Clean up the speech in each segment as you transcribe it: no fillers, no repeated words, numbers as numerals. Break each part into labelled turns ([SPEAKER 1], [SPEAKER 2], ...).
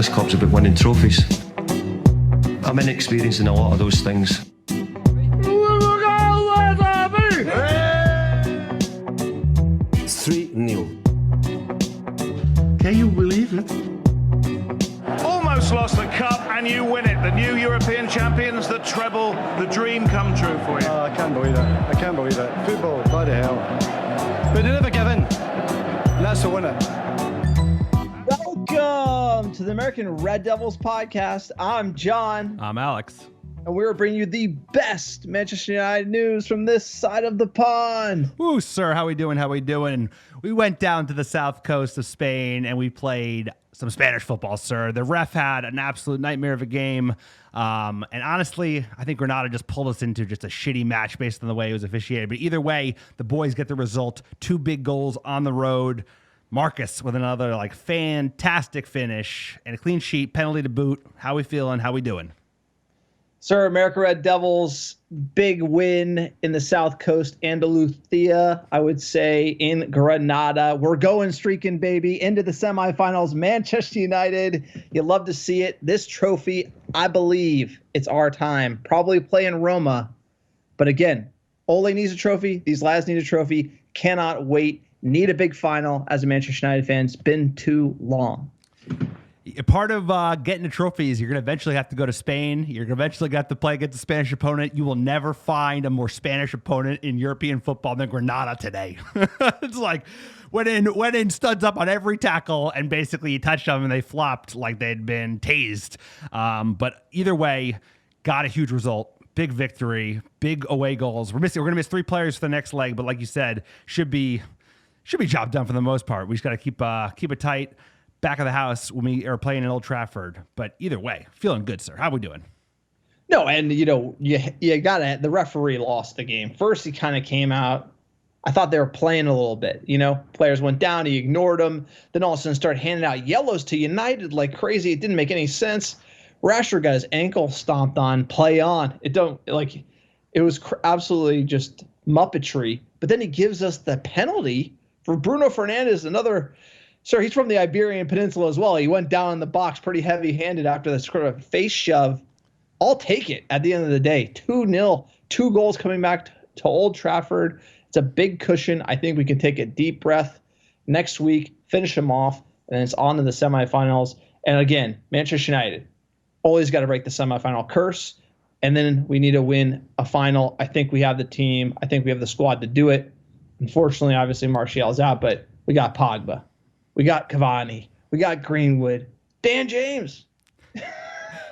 [SPEAKER 1] this club's about winning trophies. I'm inexperienced in a lot of those things.
[SPEAKER 2] 3-0.
[SPEAKER 3] Can you believe it?
[SPEAKER 4] Almost lost the cup and you win it. The new European champions, the treble, the dream come true for you.
[SPEAKER 5] I can't believe it. I can't believe it. Football, bloody hell. But they never give in. And that's the winner.
[SPEAKER 6] Welcome to the American Red Devils podcast. I'm John.
[SPEAKER 7] I'm Alex.
[SPEAKER 6] And we're bringing you the best Manchester United news from this side of the pond.
[SPEAKER 7] Ooh, sir, how we doing? How we doing? We went down to the south coast of Spain and we played some Spanish football, sir. The ref had an absolute nightmare of a game. And honestly, I think Granada just pulled us into just a shitty match based on the way it was officiated. But either way, the boys get the result. 2 big goals on the road. Marcus with another fantastic finish and a clean sheet, penalty to boot. How we feeling? How we doing?
[SPEAKER 6] Sir, American Red Devils, big win in the South Coast, Andalusia, I would say, in Granada. We're going streaking, baby, into the semifinals. Manchester United, you love to see it. This trophy, I believe it's our time. Probably play in Roma. But again, Ole needs a trophy. These lads need a trophy. Cannot wait. Need a big final as a Manchester United fan. It's been too long.
[SPEAKER 7] Part of getting a trophy is you're going to eventually have to go to Spain. You're going to eventually have to play against a Spanish opponent. You will never find a more Spanish opponent in European football than Granada today. It's like went in studs up on every tackle, and basically you touched them and they flopped like they'd been tased. But either way, got a huge result. Big victory, big away goals. We're going to miss 3 players for the next leg, but like you said, should be job done for the most part. We just got to keep it tight. Back of the house when we are playing in Old Trafford. But either way, feeling good, sir. How we doing?
[SPEAKER 6] No, and you got the referee lost the game. First, he kind of came out. I thought they were playing a little bit. Players went down. He ignored them. Then all of a sudden started handing out yellows to United like crazy. It didn't make any sense. Rashford got his ankle stomped on. Play on. It was absolutely just muppetry. But then he gives us the penalty for Bruno Fernandes, another. Sir, he's from the Iberian Peninsula as well. He went down in the box pretty heavy-handed after the sort of face shove. I'll take it at the end of the day. 2-0, 2 goals coming back to Old Trafford. It's a big cushion. I think we can take a deep breath next week, finish them off, and it's on to the semifinals. And again, Manchester United, always got to break the semifinal curse, and then we need to win a final. I think we have the team. I think we have the squad to do it. Unfortunately, obviously, Martial's out, but we got Pogba. We got Cavani. We got Greenwood. Dan James.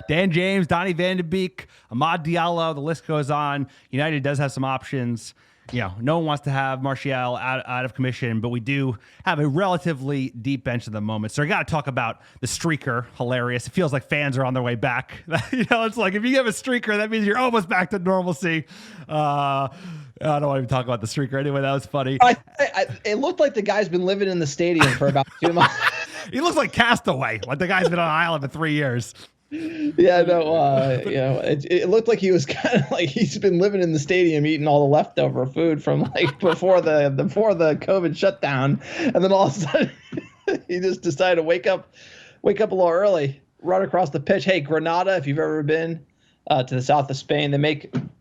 [SPEAKER 7] Donny van de Beek, Amad Diallo. The list goes on. United does have some options. No one wants to have Martial out of commission, but we do have a relatively deep bench at the moment. So I got to talk about the streaker. Hilarious. It feels like fans are on their way back. It's like if you have a streaker, that means you're almost back to normalcy. I don't want to even talk about the streaker anyway. That was funny.
[SPEAKER 6] It looked like the guy's been living in the stadium for about 2 months.
[SPEAKER 7] He looks like Castaway. Like the guy's been on an island for 3 years.
[SPEAKER 6] Yeah, no, it looked like he was kind of like he's been living in the stadium eating all the leftover food from before the COVID shutdown, and then all of a sudden he just decided to wake up a little early, run across the pitch. Hey, Granada, if you've ever been to the south of Spain,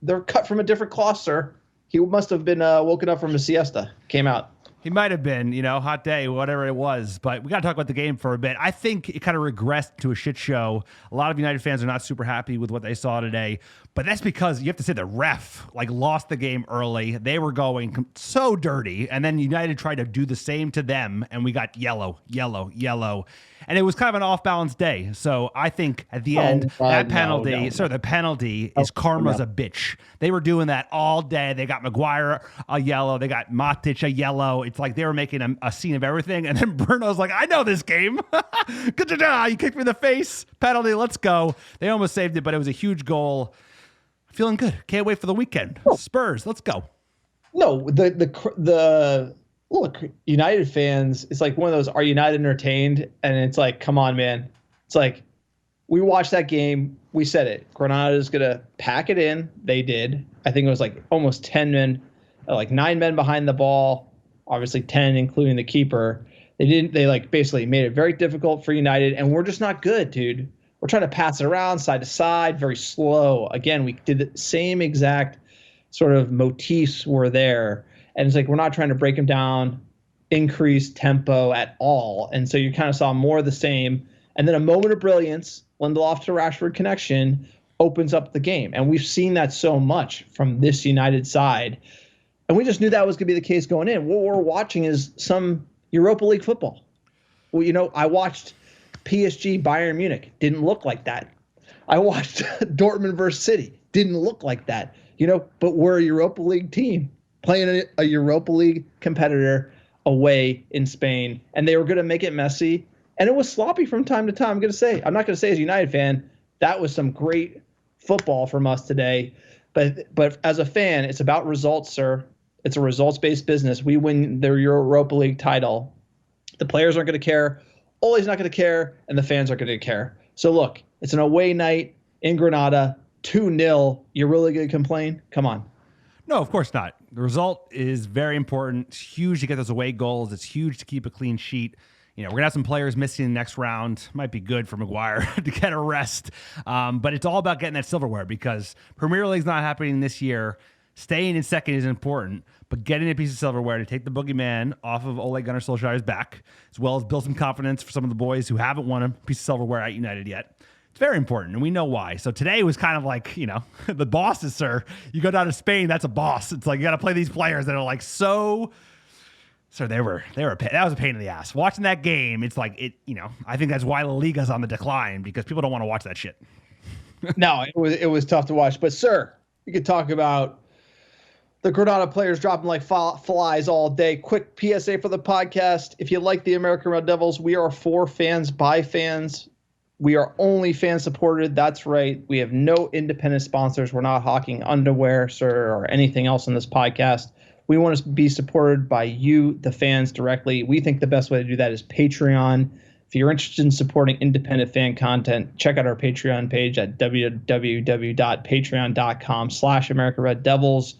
[SPEAKER 6] they're cut from a different cloth, sir. He must have been woken up from a siesta. Came out.
[SPEAKER 7] He might have been, hot day, whatever it was. But we got to talk about the game for a bit. I think it kind of regressed to a shit show. A lot of United fans are not super happy with what they saw today. But that's because you have to say the ref lost the game early. They were going so dirty. And then United tried to do the same to them. And we got yellow. And it was kind of an off-balance day. So I think at the end, that penalty, the penalty is karma's a bitch. They were doing that all day. They got Maguire a yellow. They got Matic a yellow. It's like they were making a scene of everything. And then Bruno's like, I know this game. You kicked me in the face. Penalty, let's go. They almost saved it, but it was a huge goal. Feeling good. Can't wait for the weekend. Spurs, let's go.
[SPEAKER 6] No, the look, United fans, it's like one of those, are United entertained? And it's like, come on, man. It's like, we watched that game. We said it. Granada's going to pack it in. They did. I think it was almost 10 men, 9 men behind the ball. Obviously 10, including the keeper. They like basically made it very difficult for United, and we're just not good, dude. We're trying to pass it around side to side, very slow. Again, we did the same exact sort of motifs were there. And it's like, we're not trying to break them down, increase tempo at all. And so you kind of saw more of the same. And then a moment of brilliance, Lindelof to Rashford connection, opens up the game. And we've seen that so much from this United side. And we just knew that was going to be the case going in. What we're watching is some Europa League football. Well, you know, I watched PSG Bayern Munich. Didn't look like that. I watched Dortmund versus City. Didn't look like that. You know, but we're a Europa League team playing a Europa League competitor away in Spain. And they were going to make it messy. And it was sloppy from time to time. I'm not going to say as a United fan, that was some great football from us today. But as a fan, it's about results, sir. It's a results-based business. We win the Europa League title. The players aren't going to care. Ole's not going to care. And the fans aren't going to care. So look, it's an away night in Granada, 2-0. You're really going to complain? Come on.
[SPEAKER 7] No, of course not. The result is very important. It's huge to get those away goals. It's huge to keep a clean sheet. You know, we're going to have some players missing the next round. Might be good for Maguire to get a rest. But it's all about getting that silverware because Premier League's not happening this year. Staying in second is important, but getting a piece of silverware to take the boogeyman off of Ole Gunnar Solskjaer's back, as well as build some confidence for some of the boys who haven't won a piece of silverware at United yet. It's very important, and we know why. So today was kind of like, you know, the bosses, sir. You go down to Spain, that's a boss. It's like you got to play these players that are like so. So they were that was a pain in the ass. Watching that game, it's like it. You know, I think that's why La Liga's on the decline because people don't want to watch that shit.
[SPEAKER 6] No, it was tough to watch. But sir, you could talk about the Granada players dropping like flies all day. Quick PSA for the podcast: if you like the American Red Devils, we are for fans by fans. We are only fan supported. That's right. We have no independent sponsors. We're not hawking underwear, sir, or anything else on this podcast. We want to be supported by you, the fans, directly. We think the best way to do that is Patreon. If you're interested in supporting independent fan content, check out our Patreon page at www.patreon.com/AmericanRedDevils.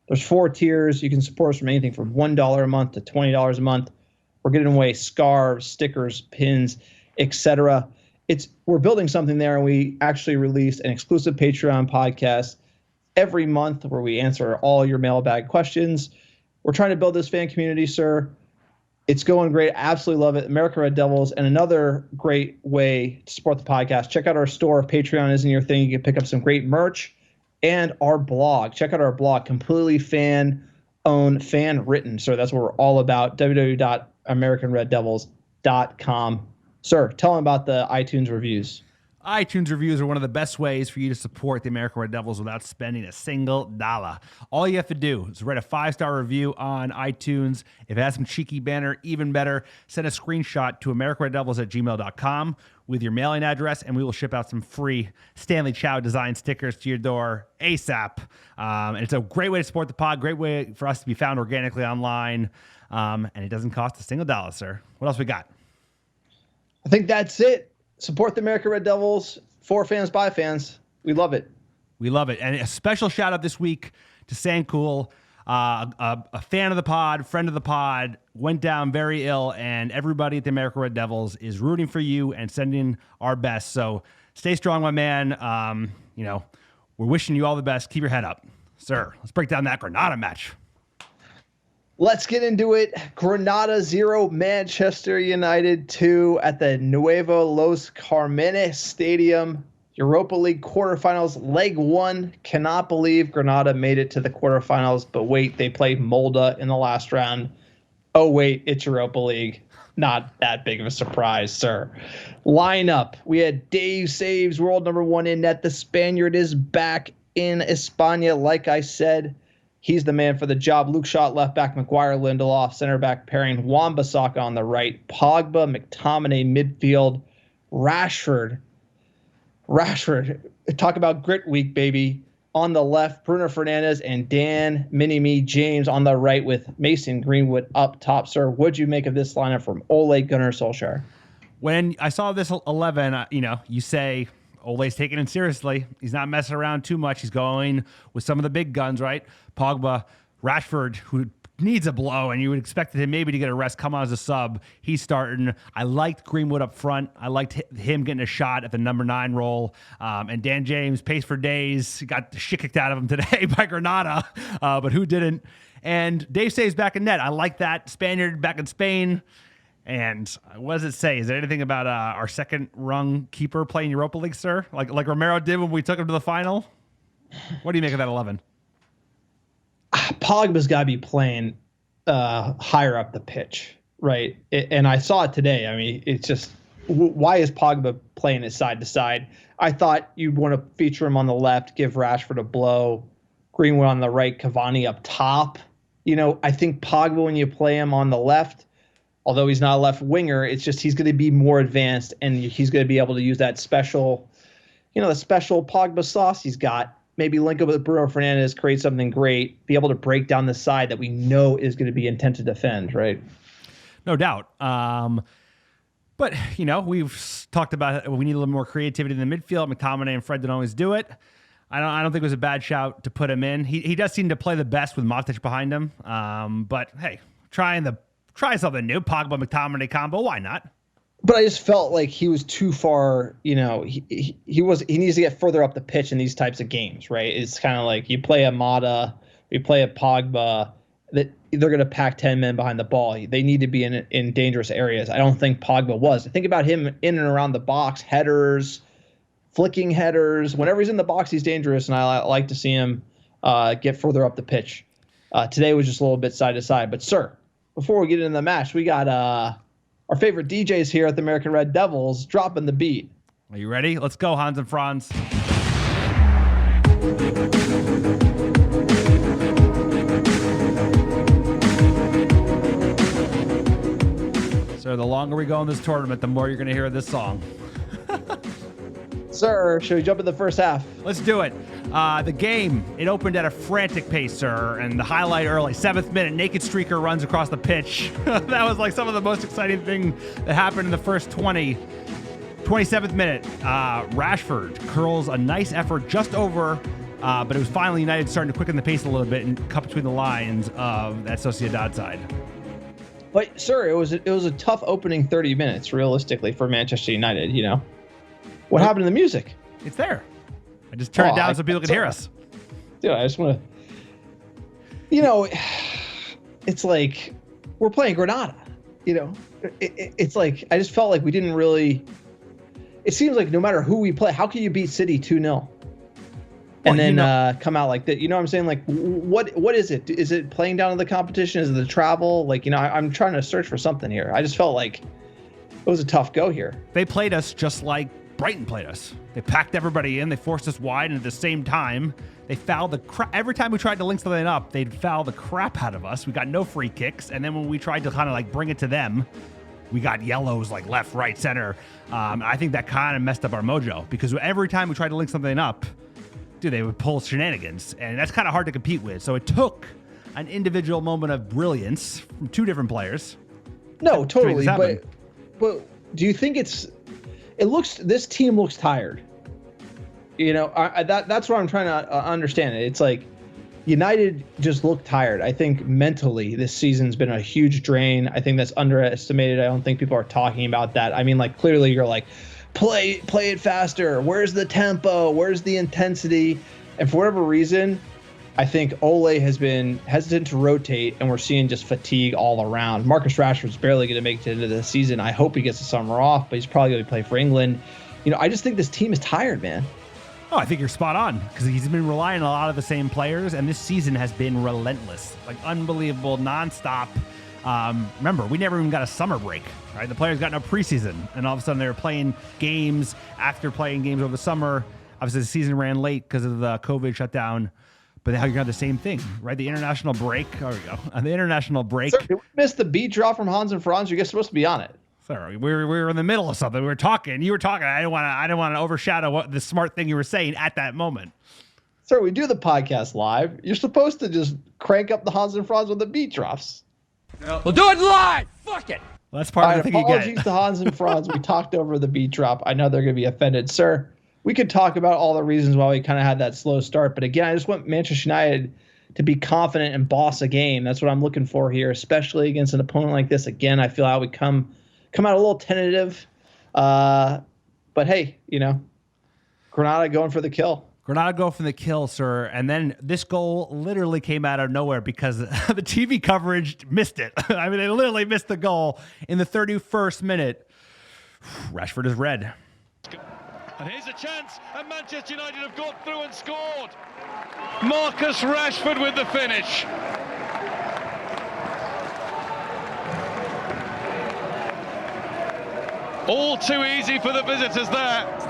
[SPEAKER 6] There's 4 tiers. You can support us from anything from $1 a month to $20 a month. We're giving away scarves, stickers, pins, etc. We're building something there, and we actually released an exclusive Patreon podcast every month where we answer all your mailbag questions. We're trying to build this fan community, sir. It's going great. Absolutely love it. American Red Devils. And another great way to support the podcast, check out our store. If Patreon isn't your thing, you can pick up some great merch and our blog. Check out our blog, completely fan-owned, fan-written. So that's what we're all about, www.americanreddevils.com. Sir, tell them about the iTunes reviews.
[SPEAKER 7] iTunes reviews are one of the best ways for you to support the American Red Devils without spending a single dollar. All you have to do is write a 5-star review on iTunes. If it has some cheeky banner, even better, send a screenshot to americanreddevils@gmail.com with your mailing address, and we will ship out some free Stanley Chow design stickers to your door ASAP. And it's a great way to support the pod, great way for us to be found organically online, and it doesn't cost a single dollar, sir. What else we got?
[SPEAKER 6] I think that's it. Support the American Red Devils, for fans, by fans. We love it.
[SPEAKER 7] We love it. And a special shout out this week to Sankool, a fan of the pod, friend of the pod, went down very ill, and everybody at the American Red Devils is rooting for you and sending our best. So stay strong, my man. You know, we're wishing you all the best. Keep your head up. Sir, let's break down that Granada match.
[SPEAKER 6] Let's get into it. Granada 0, Manchester United 2 at the Nuevo Los Carmenes Stadium. Europa League quarterfinals, leg 1. Cannot believe Granada made it to the quarterfinals, but wait, they played Molde in the last round. Oh, wait, it's Europa League. Not that big of a surprise, sir. Lineup. We had Dave Saves, world number 1 in net. The Spaniard is back in España, like I said. He's the man for the job. Luke Shaw, left back, Maguire, Lindelof, center back pairing, Wan-Bissaka on the right, Pogba, McTominay, midfield, Rashford. Talk about grit week, baby. On the left, Bruno Fernandes and Dan Mini-Me James on the right with Mason Greenwood up top. Sir, what'd you make of this lineup from Ole Gunnar Solskjaer?
[SPEAKER 7] When I saw this 11, you say Ole's taking it seriously. He's not messing around too much. He's going with some of the big guns, right? Pogba, Rashford, who needs a blow, and you would expect him maybe to get a rest, come on as a sub. He's starting. I liked Greenwood up front. I liked him getting a shot at the number 9 role. And Dan James, pace for days, got the shit kicked out of him today by Granada, but who didn't? And Dave Say's back in net. I like that. Spaniard back in Spain. And what does it say? Is there anything about our second-rung keeper playing Europa League, sir? Like Romero did when we took him to the final? What do you make of that 11?
[SPEAKER 6] Pogba's got to be playing higher up the pitch, right? And I saw it today. I mean, it's just, why is Pogba playing it side to side? I thought you'd want to feature him on the left, give Rashford a blow, Greenwood on the right, Cavani up top. I think Pogba, when you play him on the left, although he's not a left winger, it's just he's going to be more advanced, and he's going to be able to use that special, the special Pogba sauce he's got. Maybe link up with Bruno Fernandes, create something great, be able to break down the side that we know is going to be intent to defend, right?
[SPEAKER 7] No doubt. But, we've talked about we need a little more creativity in the midfield. McTominay and Fred didn't always do it. I don't think it was a bad shout to put him in. He does seem to play the best with Matic behind him. But, hey, try something new. Pogba, McTominay combo, why not?
[SPEAKER 6] But I just felt like he was too far, he needs to get further up the pitch in these types of games, right? It's kind of like you play a Mata, you play a Pogba, that they're going to pack 10 men behind the ball. They need to be in dangerous areas. I don't think Pogba was. I think about him in and around the box, headers, flicking headers. Whenever he's in the box, he's dangerous, and I like to see him get further up the pitch. Today was just a little bit side to side. But, sir, before we get into the match, we got our favorite DJs here at the American Red Devils dropping the beat.
[SPEAKER 7] Are you ready? Let's go, Hans and Franz. So the longer we go in this tournament, the more you're going to hear this song.
[SPEAKER 6] Sir, should we jump in the first half?
[SPEAKER 7] Let's do it. The game, it opened at a frantic pace, sir, and the highlight early, 7th minute, naked streaker runs across the pitch. That was like some of the most exciting thing that happened in the first 20. 27th minute, Rashford curls a nice effort just over, but it was finally United starting to quicken the pace a little bit and cut between the lines of that Sociedad side.
[SPEAKER 6] But, sir, it was a tough opening 30 minutes, realistically, for Manchester United, What happened to the music?
[SPEAKER 7] It's there. I just turned it down so people can hear us.
[SPEAKER 6] Dude, I just want to, it's like we're playing Granada, it's like, I just felt like we didn't really, it seems like no matter who we play, how can you beat City 2-0? And then come out like that? You know what I'm saying? Like, what is it? Is it playing down to the competition? Is it the travel? Like, I'm trying to search for something here. I just felt like it was a tough go here.
[SPEAKER 7] They played us just like Brighton played us. They packed everybody in. They forced us wide, and at the same time, they fouled the crap. Every time we tried to link something up, they'd foul the crap out of us. We got no free kicks, and then when we tried to kind of like bring it to them, we got yellows like left, right, center. I think that kind of messed up our mojo because every time we tried to link something up, dude, they would pull shenanigans, and that's kind of hard to compete with. So it took an individual moment of brilliance from two different players.
[SPEAKER 6] No, totally. But do you think this team looks tired? That's what I'm trying to understand. It's like United just look tired. I think mentally this season's been a huge drain. I think that's underestimated. I don't think people are talking about that. I mean, like, clearly you're like, play it faster. Where's the tempo? Where's the intensity? And for whatever reason, I think Ole has been hesitant to rotate, and we're seeing just fatigue all around. Marcus Rashford's barely going to make it into the season. I hope he gets the summer off, but he's probably going to play for England. I just think this team is tired, man.
[SPEAKER 7] Oh, I think you're spot on because he's been relying on a lot of the same players, and this season has been relentless, like unbelievable, nonstop. Remember, we never even got a summer break, right? The players got no preseason, and all of a sudden they were playing games after playing games over the summer. Obviously, the season ran late because of the COVID shutdown. But now you're going to have the same thing, right? The international break. There we go. The international break.
[SPEAKER 6] Sir, did we miss the beat drop from Hans and Franz? You're supposed to be on it.
[SPEAKER 7] Sorry, we were in the middle of something. We were talking. You were talking. I didn't want to overshadow what the smart thing you were saying at that moment.
[SPEAKER 6] Sir, we do the podcast live. You're supposed to just crank up the Hans and Franz when the beat drops.
[SPEAKER 2] We'll do it live. Fuck it.
[SPEAKER 7] Well, that's part of the thing you get.
[SPEAKER 6] Apologies to Hans and Franz. We talked over the beat drop. I know they're going to be offended. Sir, we could talk about all the reasons why we kind of had that slow start. But again, I just want Manchester United to be confident and boss a game. That's what I'm looking for here, especially against an opponent like this. Again, I feel how we come out a little tentative. But hey, Granada going for the kill.
[SPEAKER 7] Granada go for the kill, sir. And then this goal literally came out of nowhere because the TV coverage missed it. I mean, they literally missed the goal in the 31st minute. Rashford is red.
[SPEAKER 8] And here's a chance, and Manchester United have got through and scored. Marcus Rashford with the finish. All too easy for the visitors there.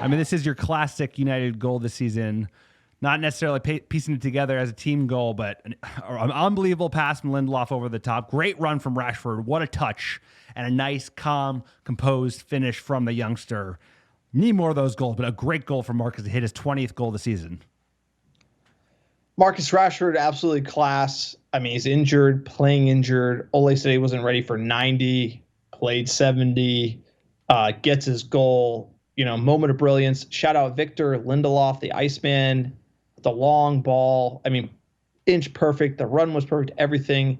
[SPEAKER 7] I mean, this is your classic United goal this season. Not necessarily piecing it together as a team goal, but an unbelievable pass from Lindelof over the top. Great run from Rashford. What a touch. And a nice, calm, composed finish from the youngster. Need more of those goals, but a great goal from Marcus to hit his 20th goal of the season.
[SPEAKER 6] Marcus Rashford, absolutely class. I mean, he's injured, playing injured. Ole said he wasn't ready for 90, played 70, gets his goal. Moment of brilliance. Shout out Victor Lindelof, the Iceman, the long ball. I mean, inch perfect. The run was perfect, everything.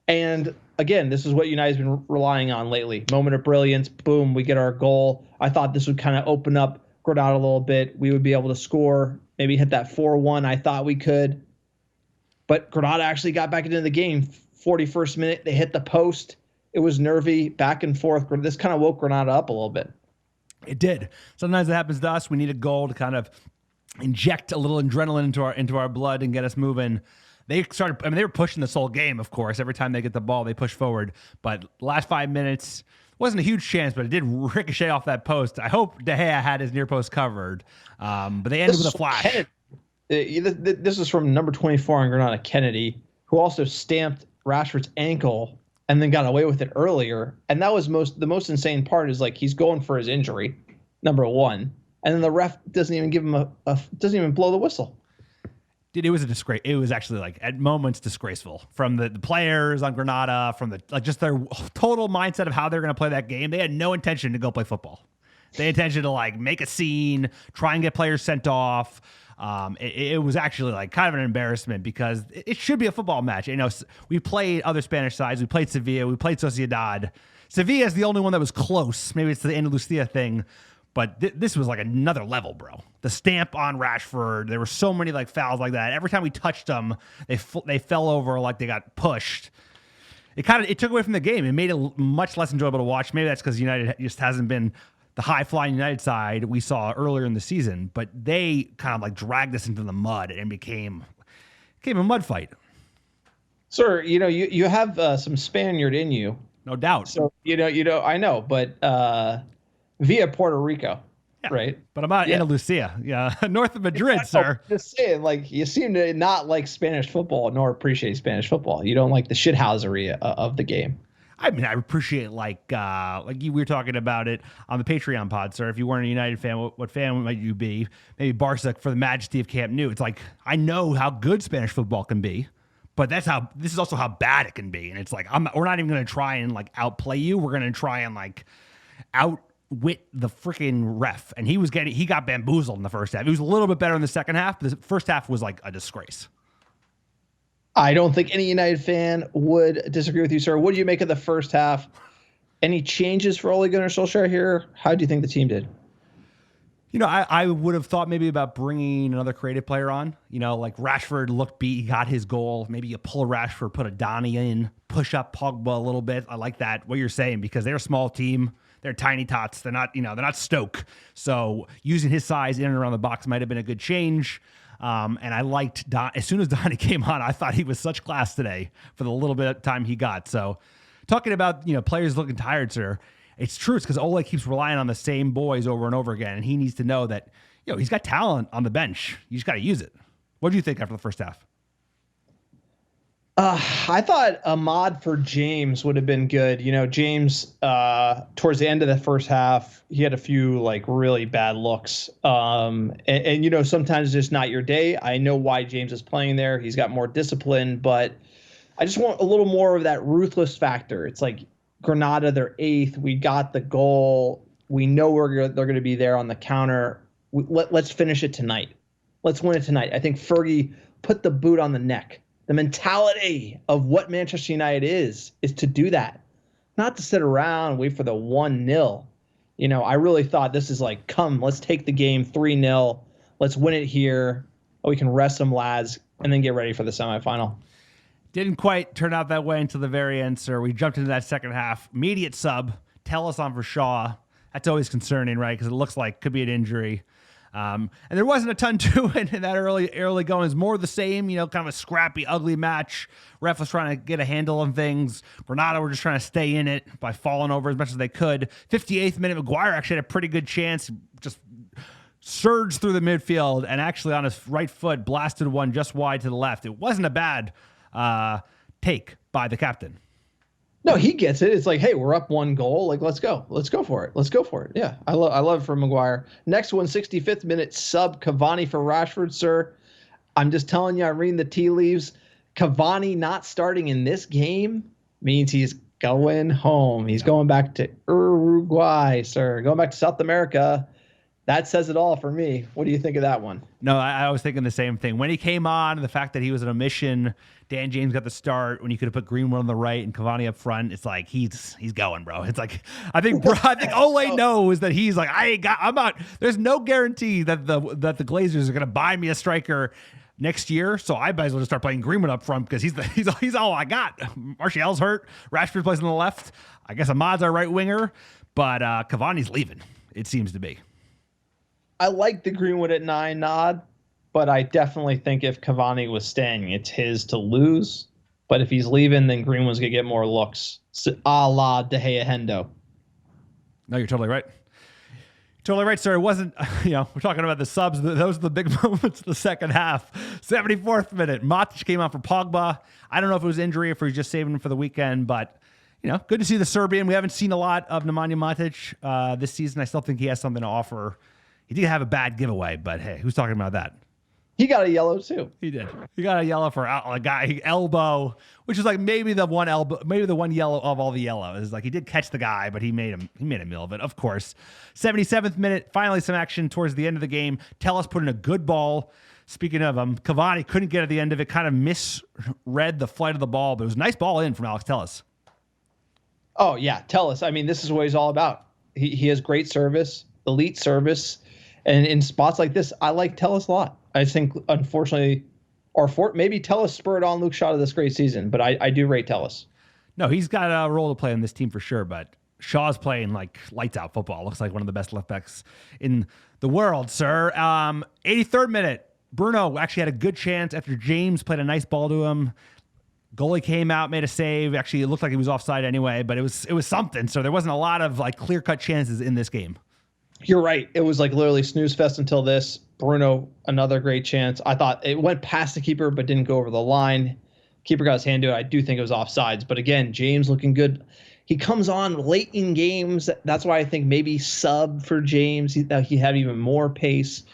[SPEAKER 6] And again, this is what United's been relying on lately. Moment of brilliance. Boom, we get our goal. I thought this would kind of open up Granada a little bit. We would be able to score, maybe hit that 4-1. I thought we could. But Granada actually got back into the game. 41st minute, they hit the post. It was nervy, back and forth. This kind of woke Granada up a little bit.
[SPEAKER 7] It did. Sometimes it happens to us. We need a goal to kind of inject a little adrenaline into our blood and get us moving. They were pushing this whole game, of course. Every time they get the ball, they push forward. But last 5 minutes wasn't a huge chance, but it did ricochet off that post. I hope De Gea had his near post covered. But they ended with a flash.
[SPEAKER 6] This is from number 24 on Granada, Kennedy, who also stamped Rashford's ankle and then got away with it earlier. And that was the most insane part is he's going for his injury, number one. And then the ref doesn't even give him doesn't even blow the whistle.
[SPEAKER 7] Dude, it was a disgrace. It was actually at moments disgraceful from the players on Granada, from just their total mindset of how they're going to play that game. They had no intention to go play football. They had intention to make a scene, try and get players sent off. It was actually kind of an embarrassment because it should be a football match. We played other Spanish sides. We played Sevilla. We played Sociedad. Sevilla is the only one that was close. Maybe it's the Andalucia thing, but this was another level, bro. The stamp on Rashford. There were so many fouls like that. Every time we touched them, they fell over like they got pushed. It took away from the game. It made it much less enjoyable to watch. Maybe that's because United just hasn't been the high-flying United side we saw earlier in the season, but they kind of dragged us into the mud and became a mud fight.
[SPEAKER 6] Sir, you have some Spaniard in you.
[SPEAKER 7] No doubt.
[SPEAKER 6] So, I know, but via Puerto Rico, yeah, right?
[SPEAKER 7] But I'm not Andalusia, north of Madrid, sir.
[SPEAKER 6] Just saying, you seem to not like Spanish football nor appreciate Spanish football. You don't like the shithousery of the game.
[SPEAKER 7] I mean, I appreciate we were talking about it on the Patreon pod, sir. If you weren't a United fan, what fan might you be? Maybe Barca for the majesty of Camp Nou. It's I know how good Spanish football can be, but this is also how bad it can be. And it's we're not even going to try and outplay you. We're going to try and outwit the freaking ref. And he got bamboozled in the first half. He was a little bit better in the second half, but the first half was a disgrace.
[SPEAKER 6] I don't think any United fan would disagree with you, sir. What do you make of the first half? Any changes for Ole Gunnar Solskjaer here? How do you think the team did?
[SPEAKER 7] I would have thought maybe about bringing another creative player on. Rashford looked beat, he got his goal. Maybe you pull Rashford, put a Donny in, push up Pogba a little bit. I like that, what you're saying, because they're a small team. They're tiny tots. They're not, they're not Stoke. So using his size in and around the box might have been a good change. And I liked as soon as Donny came on, I thought he was such class today for the little bit of time he got. So talking about, players looking tired, sir, it's true. It's because Ole keeps relying on the same boys over and over again. And he needs to know that, he's got talent on the bench. You just got to use it. What do you think after the first half?
[SPEAKER 6] I thought a mod for James would have been good. James, towards the end of the first half, he had a few really bad looks. And sometimes it's just not your day. I know why James is playing there. He's got more discipline, but I just want a little more of that ruthless factor. It's Granada, they're 8th. We got the goal. We know they're going to be there on the counter. let's finish it tonight. Let's win it tonight. I think Fergie put the boot on the neck. The mentality of what Manchester United is to do that, not to sit around and wait for the 1-0. You know, I really thought this is like, come, let's take the game 3-0. Let's win it here. We can rest some lads and then get ready for the semifinal.
[SPEAKER 7] Didn't quite turn out that way until the very end, sir. We jumped into that second half. Immediate sub. Tellus on for Shaw. That's always concerning, right? Because it looks like could be an injury. And there wasn't a ton to it in that early going. It was more of the same, you know, kind of a scrappy, ugly match. Ref was trying to get a handle on things. Granada were just trying to stay in it by falling over as much as they could. 58th minute, Maguire actually had a pretty good chance. Just surged through the midfield and actually on his right foot blasted one just wide to the left. It wasn't a bad take by the captain.
[SPEAKER 6] No, he gets it. It's like, hey, we're up 1 goal. Like, let's go for it. Yeah, I love it for Maguire. Next one, 65th minute sub Cavani for Rashford, sir. I'm just telling you, I'm reading the tea leaves. Cavani not starting in this game means he's going home. He's going back to Uruguay, sir. Going back to South America. That says it all for me. What do you think of that one?
[SPEAKER 7] No, I was thinking the same thing. When he came on, the fact that he was an omission, Dan James got the start when you could have put Greenwood on the right and Cavani up front. It's like he's going, bro. It's like I think Ole knows that he's like I'm not. There's no guarantee that the Glazers are going to buy me a striker next year, so I might as well just start playing Greenwood up front because he's all I got. Martial's hurt. Rashford plays on the left. I guess Ahmad's our right winger, but Cavani's leaving. It seems to be.
[SPEAKER 6] I like the Greenwood at 9 nod, but I definitely think if Cavani was staying, it's his to lose. But if he's leaving, then Greenwood's going to get more looks, a la De Gea Hendo.
[SPEAKER 7] No, you're totally right. Totally right, sir. It wasn't, we're talking about the subs. Those are the big moments of the second half. 74th minute. Matic came on for Pogba. I don't know if it was injury or if he was just saving him for the weekend, but, good to see the Serbian. We haven't seen a lot of Nemanja Matic this season. I still think he has something to offer. He did have a bad giveaway, but hey, who's talking about that?
[SPEAKER 6] He got a yellow too.
[SPEAKER 7] He did. He got a yellow for a guy elbow, which is like maybe the one yellow of all the yellows. It's like he did catch the guy, but he made a meal of it, of course. 77th minute, finally some action towards the end of the game. Tellus put in a good ball. Speaking of Cavani couldn't get at the end of it, kind of misread the flight of the ball, but it was a nice ball in from Alex Tellus.
[SPEAKER 6] Oh yeah, Tellus. I mean, this is what he's all about. He has great service, elite service. And in spots like this, I like Tellus a lot. I think, unfortunately, maybe Tellus spurred on Luke Shaw to this great season, but I do rate Tellus.
[SPEAKER 7] No, he's got a role to play on this team for sure, but Shaw's playing like lights out football. Looks like one of the best left backs in the world, sir. 83rd minute, Bruno actually had a good chance after James played a nice ball to him. Goalie came out, made a save. Actually, it looked like he was offside anyway, but it was something. So there wasn't a lot of like clear-cut chances in this game.
[SPEAKER 6] You're right. It was like literally snooze fest until this. Bruno, another great chance. I thought it went past the keeper, but didn't go over the line. Keeper got his hand to it. I do think it was offsides. But again, James looking good. He comes on late in games. That's why I think maybe sub for James. He had even more pace.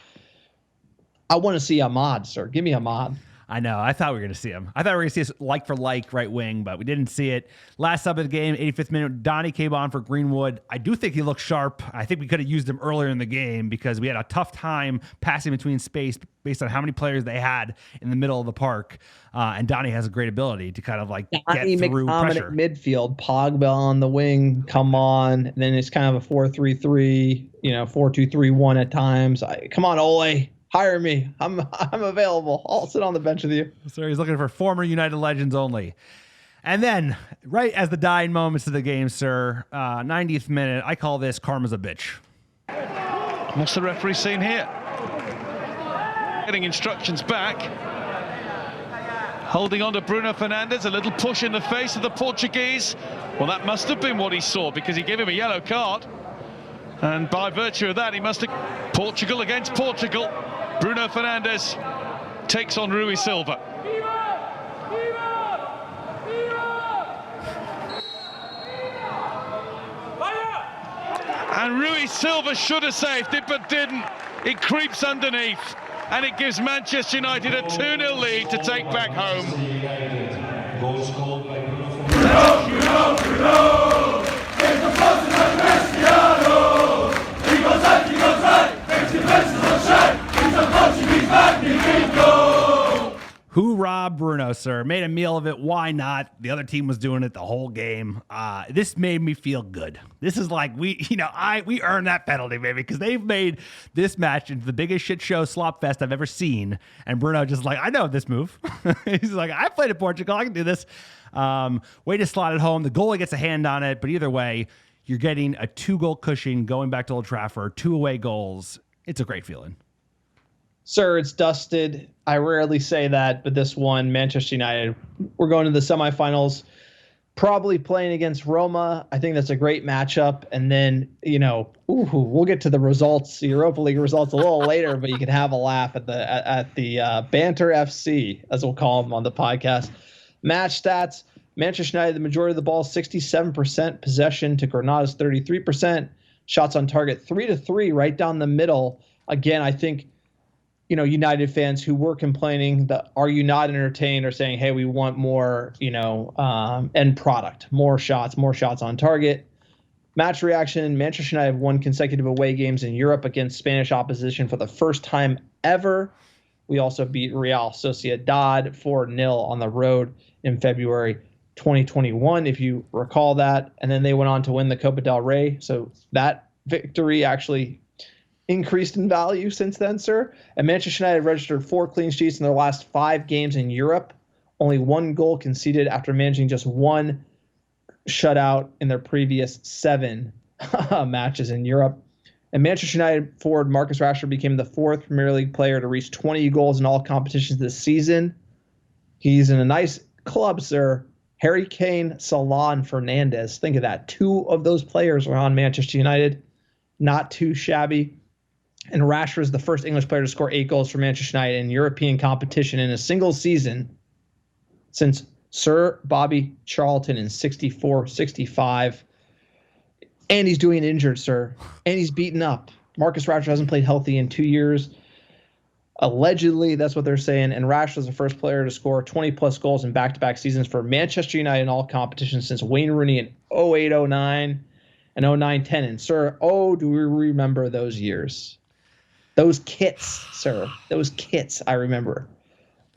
[SPEAKER 6] I want to see Ahmad, sir. Give me Ahmad.
[SPEAKER 7] I know. I thought we were going to see him. I thought we were going to see us like for like right wing, but we didn't see it. Last sub of the game, 85th minute, Donnie came on for Greenwood. I do think he looked sharp. I think we could have used him earlier in the game because we had a tough time passing between space based on how many players they had in the middle of the park. And Donnie has a great ability to kind of like
[SPEAKER 6] Donnie
[SPEAKER 7] get through pressure.
[SPEAKER 6] At midfield, Pogba on the wing, come on. And then it's kind of a 4-3-3, 4-2-3-1 at times. Come on, Ole. Hire me. I'm available. I'll sit on the bench with you.
[SPEAKER 7] So he's looking for former United legends only. And then, right as the dying moments of the game, sir, 90th minute, I call this karma's a bitch.
[SPEAKER 8] What's the referee seen here? Getting instructions back. Holding on to Bruno Fernandes, a little push in the face of the Portuguese. Well, that must have been what he saw because he gave him a yellow card. And by virtue of that, he must have... Portugal against Portugal. Bruno Fernandes takes on Rui Silva. And Rui Silva should have saved it, but didn't. It creeps underneath, and it gives Manchester United a 2-0 lead to take back home. Bruno!
[SPEAKER 7] Bruno, sir. Made a meal of it. Why not? The other team was doing it the whole game. This made me feel good. This is like we earned that penalty, baby, because they've made this match into the biggest shit show slop fest I've ever seen. And Bruno just like, I know this move. He's like, I played in Portugal. I can do this. Way to slot it home. The goalie gets a hand on it, but either way, you're getting a 2-goal cushion going back to Old Trafford, 2 away goals. It's a great feeling.
[SPEAKER 6] Sir, it's dusted. I rarely say that, but this one, Manchester United, we're going to the semifinals, probably playing against Roma. I think that's a great matchup. And then, we'll get to the results, Europa League results a little later, but you can have a laugh at the Banter FC, as we'll call them on the podcast. Match stats, Manchester United, the majority of the ball, 67% possession to Granada's 33%. Shots on target, 3-3, right down the middle. Again, I think, United fans who were complaining that are you not entertained or saying, hey, we want more, end product, more shots on target. Match reaction, Manchester United have won consecutive away games in Europe against Spanish opposition for the first time ever. We also beat Real Sociedad 4-0 on the road in February 2021, if you recall that. And then they went on to win the Copa del Rey. So that victory actually increased in value since then, sir. And Manchester United registered 4 clean sheets in their last 5 games in Europe. Only 1 goal conceded after managing just 1 shutout in their previous 7 matches in Europe. And Manchester United forward Marcus Rashford became the 4th Premier League player to reach 20 goals in all competitions this season. He's in a nice club, sir. Harry Kane, Salah, and Fernandes. Think of that. 2 of those players are on Manchester United. Not too shabby. And Rashford is the first English player to score 8 goals for Manchester United in European competition in a single season since Sir Bobby Charlton in 64-65. And he's doing it injured, sir. And he's beaten up. Marcus Rashford hasn't played healthy in 2 years. Allegedly, that's what they're saying. And Rashford is the first player to score 20-plus goals in back-to-back seasons for Manchester United in all competitions since Wayne Rooney in 08-09 and 09-10. And, sir, do we remember those years? Those kits, sir. Those kits, I remember.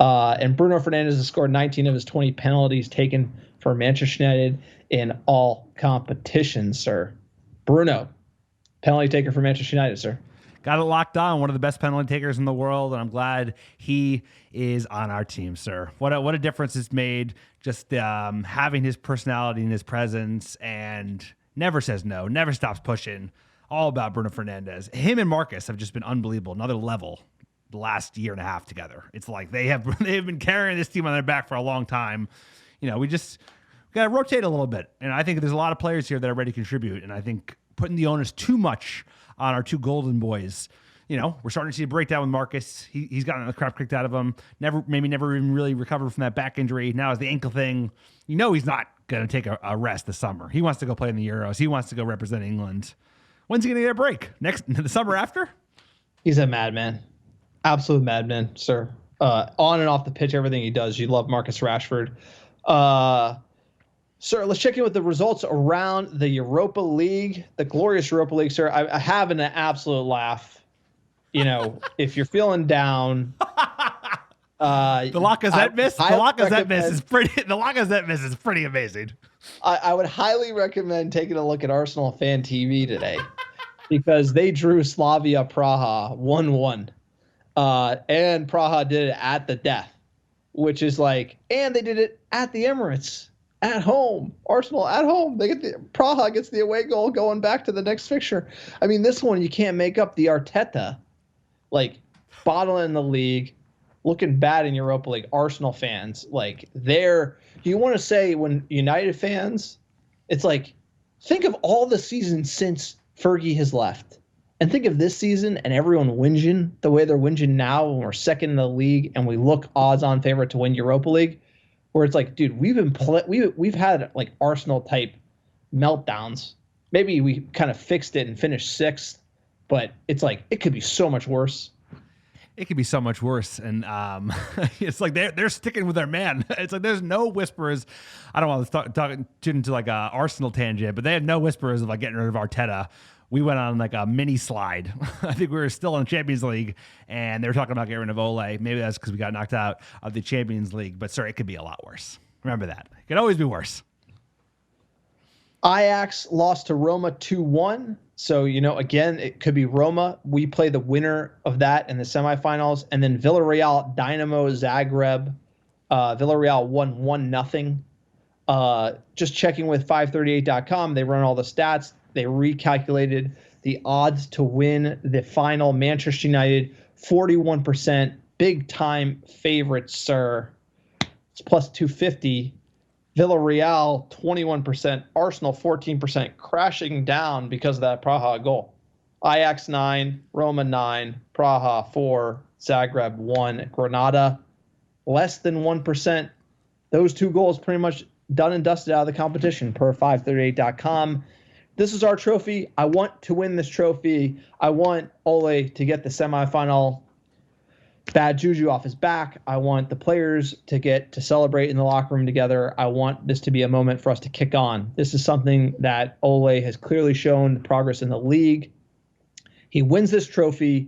[SPEAKER 6] And Bruno Fernandes has scored 19 of his 20 penalties taken for Manchester United in all competitions, sir. Bruno, penalty taker for Manchester United, sir.
[SPEAKER 7] Got it locked on. One of the best penalty takers in the world, and I'm glad he is on our team, sir. What a difference it's made just having his personality and his presence, and never says no, never stops pushing. All about Bruno Fernandes. Him and Marcus have just been unbelievable. Another level the last year and a half together. It's like they have been carrying this team on their back for a long time. We just got to rotate a little bit. And I think there's a lot of players here that are ready to contribute. And I think putting the onus too much on our 2 golden boys, we're starting to see a breakdown with Marcus. He's gotten the crap kicked out of him. Never even really recovered from that back injury. Now is the ankle thing. He's not going to take a rest this summer. He wants to go play in the Euros. He wants to go represent England. When's he going to get a break? The summer after? He's
[SPEAKER 6] a madman. Absolute madman, sir. On and off the pitch, everything he does. You love Marcus Rashford. Sir, let's check in with the results around the Europa League, the glorious Europa League, sir. I have an absolute laugh. If you're feeling down,
[SPEAKER 7] the Lacazette miss. The Lacazette miss is pretty amazing.
[SPEAKER 6] I would highly recommend taking a look at Arsenal Fan TV today because they drew Slavia Praha 1-1. And Praha did it at the death, which is and they did it at the Emirates at home. Arsenal at home. Praha gets the away goal going back to the next fixture. I mean, this one, you can't make up the Arteta, bottling the league, looking bad in Europa League. Arsenal fans, you want to say when United fans, it's think of all the seasons since Fergie has left. And think of this season and everyone whinging the way they're whinging now when we're second in the league and we look odds-on favorite to win Europa League, where it's dude, we've had Arsenal type meltdowns. Maybe we kind of fixed it and finished 6th, but it's it could be so much worse.
[SPEAKER 7] It could be so much worse, and it's they're sticking with their man. It's there's no whispers. I don't want to talk into a Arsenal tangent, but they have no whispers of getting rid of Arteta we went on like a mini slide. I think we were still in Champions League, and they were talking about getting rid of Ole. Maybe that's because we got knocked out of the Champions League. But, sir, it could be a lot worse. Remember that. It could always be worse.
[SPEAKER 6] Ajax lost to Roma 2-1. So, again, it could be Roma. We play the winner of that in the semifinals. And then Villarreal, Dynamo Zagreb. Villarreal won 1-0. Just checking with 538.com, they run all the stats. They recalculated the odds to win the final. Manchester United, 41%, big time favorite, sir. It's plus 250. Villarreal, 21%. Arsenal, 14%, crashing down because of that Praha goal. Ajax, 9. Roma, 9. Praha, 4. Zagreb, 1. Granada, less than 1%. Those 2 goals pretty much done and dusted out of the competition per 538.com. This is our trophy. I want to win this trophy. I want Ole to get the semifinal bad juju off his back. I want the players to get to celebrate in the locker room together. I want this to be a moment for us to kick on. This is something that Ole has clearly shown progress in the league. He wins this trophy.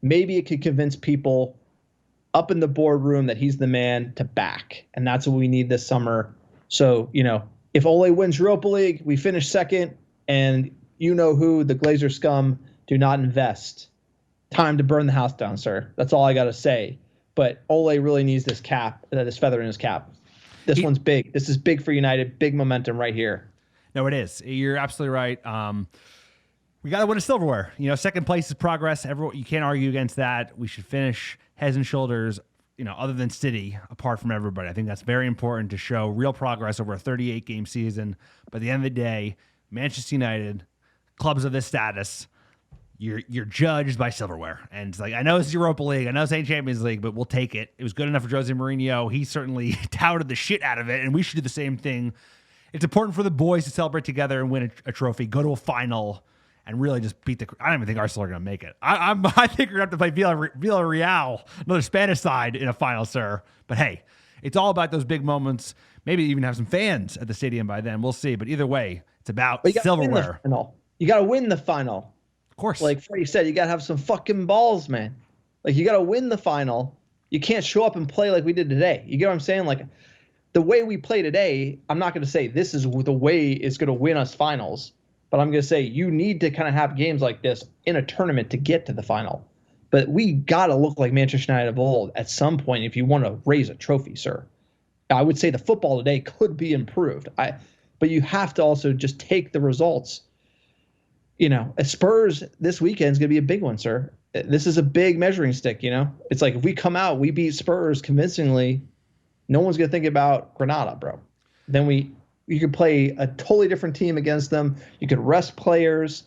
[SPEAKER 6] Maybe it could convince people up in the boardroom that he's the man to back. And that's what we need this summer. So, if Ole wins Europa League, we finish second, and you know who, the Glazer scum, do not invest. Time to burn the house down, sir. That's all I got to say. But Ole really needs this cap, this feather in his cap. This one's big. This is big for United. Big momentum right here.
[SPEAKER 7] No, it is. You're absolutely right. We got to win a silverware. Second place is progress. You can't argue against that. We should finish heads and shoulders, other than City, apart from everybody. I think that's very important to show real progress over a 38-game season. But at the end of the day, Manchester United, clubs of this status, you're judged by silverware. And it's like, I know it's Europa League, I know it's ain't Champions League, but we'll take it. It was good enough for Jose Mourinho. He certainly touted the shit out of it, and we should do the same thing. It's important for the boys to celebrate together and win a trophy, go to a final, and really just beat the. I don't even think Arsenal are going to make it. I think we're going to have to play Villarreal, another Spanish side, in a final, sir. But hey, it's all about those big moments. Maybe even have some fans at the stadium by then. We'll see. But either way, it's about silverware.
[SPEAKER 6] You got to win the final.
[SPEAKER 7] Of course.
[SPEAKER 6] Like Freddie said, you got to have some fucking balls, man. Like, you got to win the final. You can't show up and play like we did today. You get what I'm saying? Like, the way we play today, I'm not going to say this is the way it's going to win us finals. But I'm going to say you need to kind of have games like this in a tournament to get to the final. But we got to look like Manchester United of old at some point if you want to raise a trophy, sir. I would say the football today could be improved. But you have to also just take the results. Spurs this weekend is going to be a big one, sir. This is a big measuring stick, It's like if we come out, we beat Spurs convincingly, no one's going to think about Granada, bro. Then you could play a totally different team against them. You could rest players.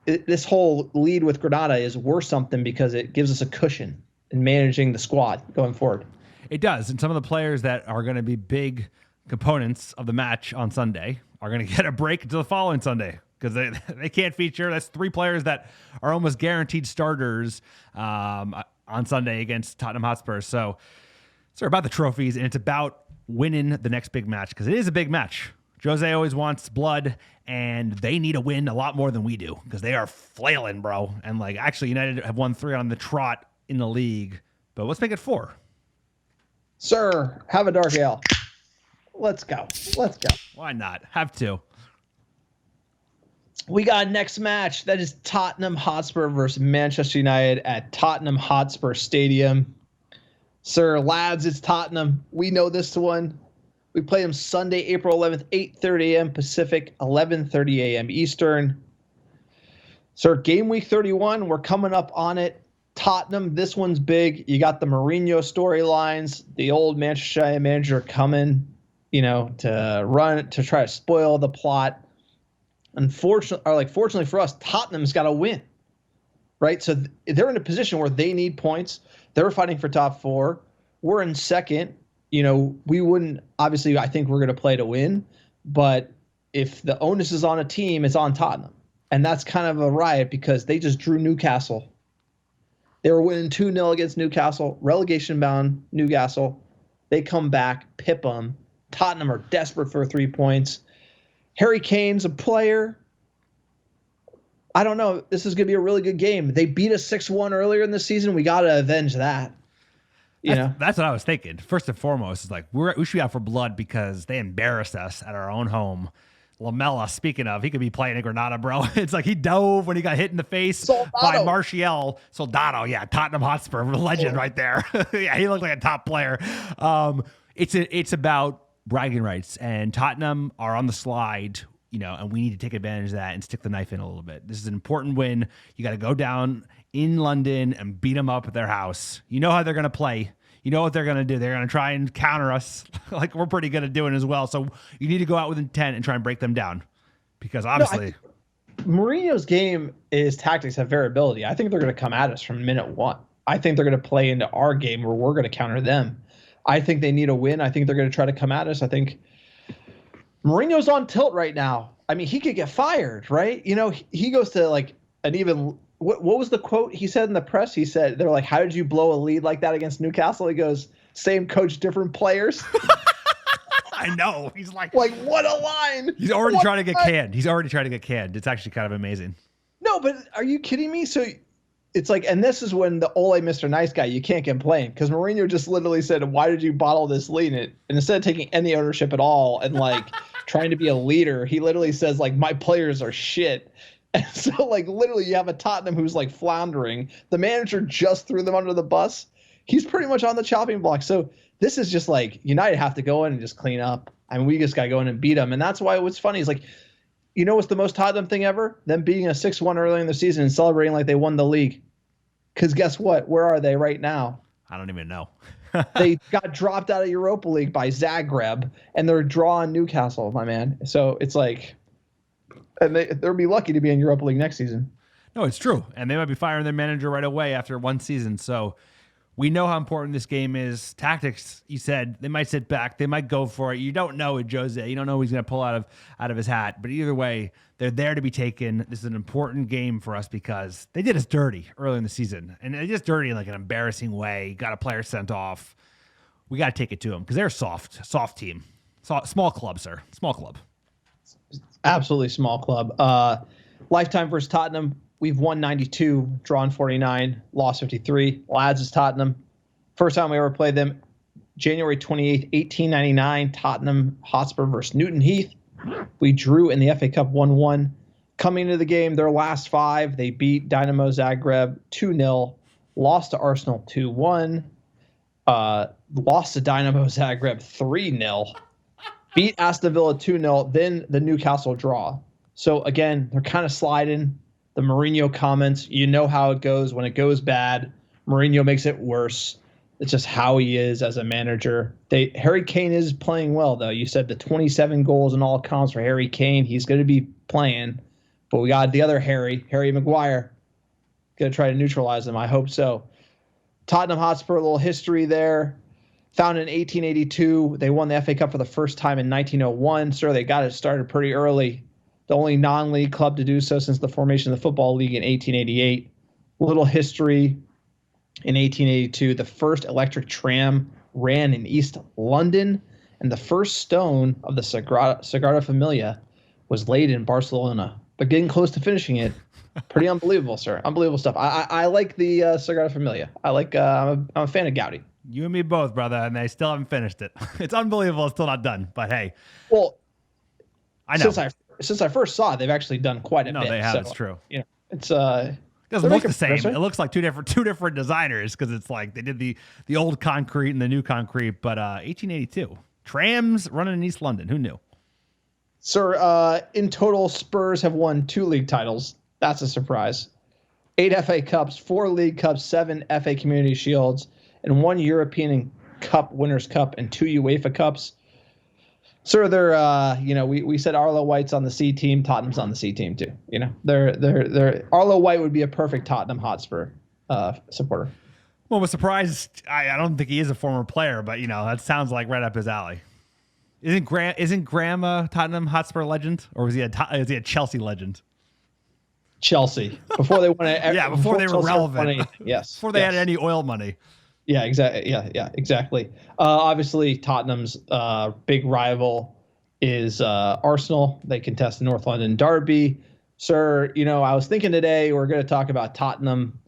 [SPEAKER 6] This whole lead with Granada is worth something because it gives us a cushion in managing the squad going forward.
[SPEAKER 7] It does. And some of the players that are going to be big components of the match on Sunday are going to get a break until the following Sunday because they can't feature. That's 3 players that are almost guaranteed starters on Sunday against Tottenham Hotspur. So it's about the trophies, and it's about winning the next big match because it is a big match. Jose always wants blood, and they need a win a lot more than we do because they are flailing, bro. And actually, United have won 3 on the trot in the league, but let's make it 4.
[SPEAKER 6] Sir, have a dark ale. Let's go.
[SPEAKER 7] Why not? Have 2.
[SPEAKER 6] We got next match. That is Tottenham Hotspur versus Manchester United at Tottenham Hotspur Stadium. Sir, lads, it's Tottenham. We know this one. We play them Sunday, April 11th, 8:30 a.m. Pacific, 11:30 a.m. Eastern. Sir, game week 31, we're coming up on it. Tottenham, this one's big. You got the Mourinho storylines, the old Manchester United manager coming, to try to spoil the plot. Fortunately for us, Tottenham's got to win, right? So they're in a position where they need points. They're fighting for top 4. We're in second. We wouldn't, obviously, I think we're going to play to win. But if the onus is on a team, it's on Tottenham. And that's kind of a riot because they just drew Newcastle. They were winning 2-0 against Newcastle, relegation-bound Newcastle. They come back, pip them. Tottenham are desperate for 3 points. Harry Kane's a player. I don't know. This is going to be a really good game. They beat us 6-1 earlier in the season. We got to avenge that.
[SPEAKER 7] That's what I was thinking. First and foremost, is like we should be out for blood because they embarrassed us at our own home. Lamella, speaking of, he could be playing in Granada, bro. It's like he dove when he got hit in the face by Martial Soldado. Yeah, Tottenham Hotspur, legend right there. Yeah, he looked like a top player. It's about bragging rights, and Tottenham are on the slide, and we need to take advantage of that and stick the knife in a little bit. This is an important win. You got to go down in London and beat them up at their house. You know how they're going to play. You know what they're going to do. They're going to try and counter us like we're pretty good at doing as well. So you need to go out with intent and try and break them down because obviously
[SPEAKER 6] Mourinho's game is tactics have variability. I think they're going to come at us from minute one. I think they're going to play into our game where we're going to counter them. I think they need a win. I think they're going to try to come at us. I think Mourinho's on tilt right now. I mean, he could get fired, right? He goes to like an even what was the quote he said in the press? He said, they're like, how did you blow a lead like that against Newcastle? He goes, same coach, different players.
[SPEAKER 7] I know. He's like
[SPEAKER 6] what a line.
[SPEAKER 7] He's already trying to get canned. It's actually kind of amazing.
[SPEAKER 6] No, but are you kidding me? So it's like, and this is when the Ole Mr. Nice Guy, you can't complain because Mourinho just literally said, why did you bottle this lead? And instead of taking any ownership at all and like trying to be a leader, he literally says like, my players are shit. And so, like, literally, you have a Tottenham who's, like, floundering. The manager just threw them under the bus. He's pretty much on the chopping block. So this is just, like, United have to go in and just clean up. I mean, we just got to go in and beat them. And that's why what's funny is, like, what's the most Tottenham thing ever? Them beating a 6-1 early in the season and celebrating like they won the league. Because guess what? Where are they right now?
[SPEAKER 7] I don't even know.
[SPEAKER 6] They got dropped out of Europa League by Zagreb, and they're drawing Newcastle, my man. So it's like... And they'll be lucky to be in Europa League next season.
[SPEAKER 7] No, it's true. And they might be firing their manager right away after one season. So we know how important this game is. Tactics, you said, they might sit back. They might go for it. You don't know with Jose. You don't know who he's going to pull out of his hat. But either way, they're there to be taken. This is an important game for us because they did us dirty early in the season. And they did us dirty in like an embarrassing way. Got a player sent off. We got to take it to them because they're a soft team. Small club, sir. Small club.
[SPEAKER 6] Absolutely small club. Lifetime versus Tottenham. We've won 92, drawn 49, lost 53. Lads is Tottenham. First time we ever played them, January 28th, 1899, Tottenham Hotspur versus Newton Heath. We drew in the FA Cup 1-1. Coming into the game, their last 5, they beat Dynamo Zagreb 2-0, lost to Arsenal 2-1, lost to Dynamo Zagreb 3-0. Beat Aston Villa 2-0, then the Newcastle draw. So, again, they're kind of sliding. The Mourinho comments, you know how it goes. When it goes bad, Mourinho makes it worse. It's just how he is as a manager. Harry Kane is playing well, though. You said the 27 goals in all comps for Harry Kane. He's going to be playing. But we got the other Harry Maguire. Going to try to neutralize him. I hope so. Tottenham Hotspur, a little history there. Founded in 1882, they won the FA Cup for the first time in 1901. So they got it started pretty early. The only non-league club to do so since the formation of the Football League in 1888. Little history. In 1882, the first electric tram ran in East London, and the first stone of the Sagrada Familia was laid in Barcelona. But getting close to finishing it, pretty unbelievable, sir. Unbelievable stuff. I like the Sagrada Familia. I'm a fan of Gaudi.
[SPEAKER 7] You and me both, brother, and they still haven't finished it. It's unbelievable. It's still not done, but hey.
[SPEAKER 6] Well,
[SPEAKER 7] I know.
[SPEAKER 6] Since I first saw it, they've actually done quite a bit.
[SPEAKER 7] No, they have.
[SPEAKER 6] So,
[SPEAKER 7] It's true.
[SPEAKER 6] You know, it's
[SPEAKER 7] It doesn't look the same. It looks like two different designers because it's like they did the old concrete and the new concrete. But 1882 trams running in East London. Who knew?
[SPEAKER 6] Sir, in total, Spurs have won 2 league titles. That's a surprise. 8 FA Cups, 4 League Cups, 7 FA Community Shields, and 1 European Cup Winners' Cup and 2 UEFA Cups. Sir, they're we said Arlo White's on the C team, Tottenham's on the C team too. You know, they're Arlo White would be a perfect Tottenham Hotspur supporter.
[SPEAKER 7] Well, I was surprised. I don't think he is a former player, but that sounds like right up his alley. Isn't Graham a Tottenham Hotspur legend, or is he a Chelsea legend?
[SPEAKER 6] Chelsea before they won it.
[SPEAKER 7] Yeah, before they were relevant.
[SPEAKER 6] Yes,
[SPEAKER 7] before they had any oil money.
[SPEAKER 6] Yeah, exactly. Yeah, exactly. Obviously, Tottenham's big rival is Arsenal. They contest the North London Derby. Sir, I was thinking today we're going to talk about Tottenham.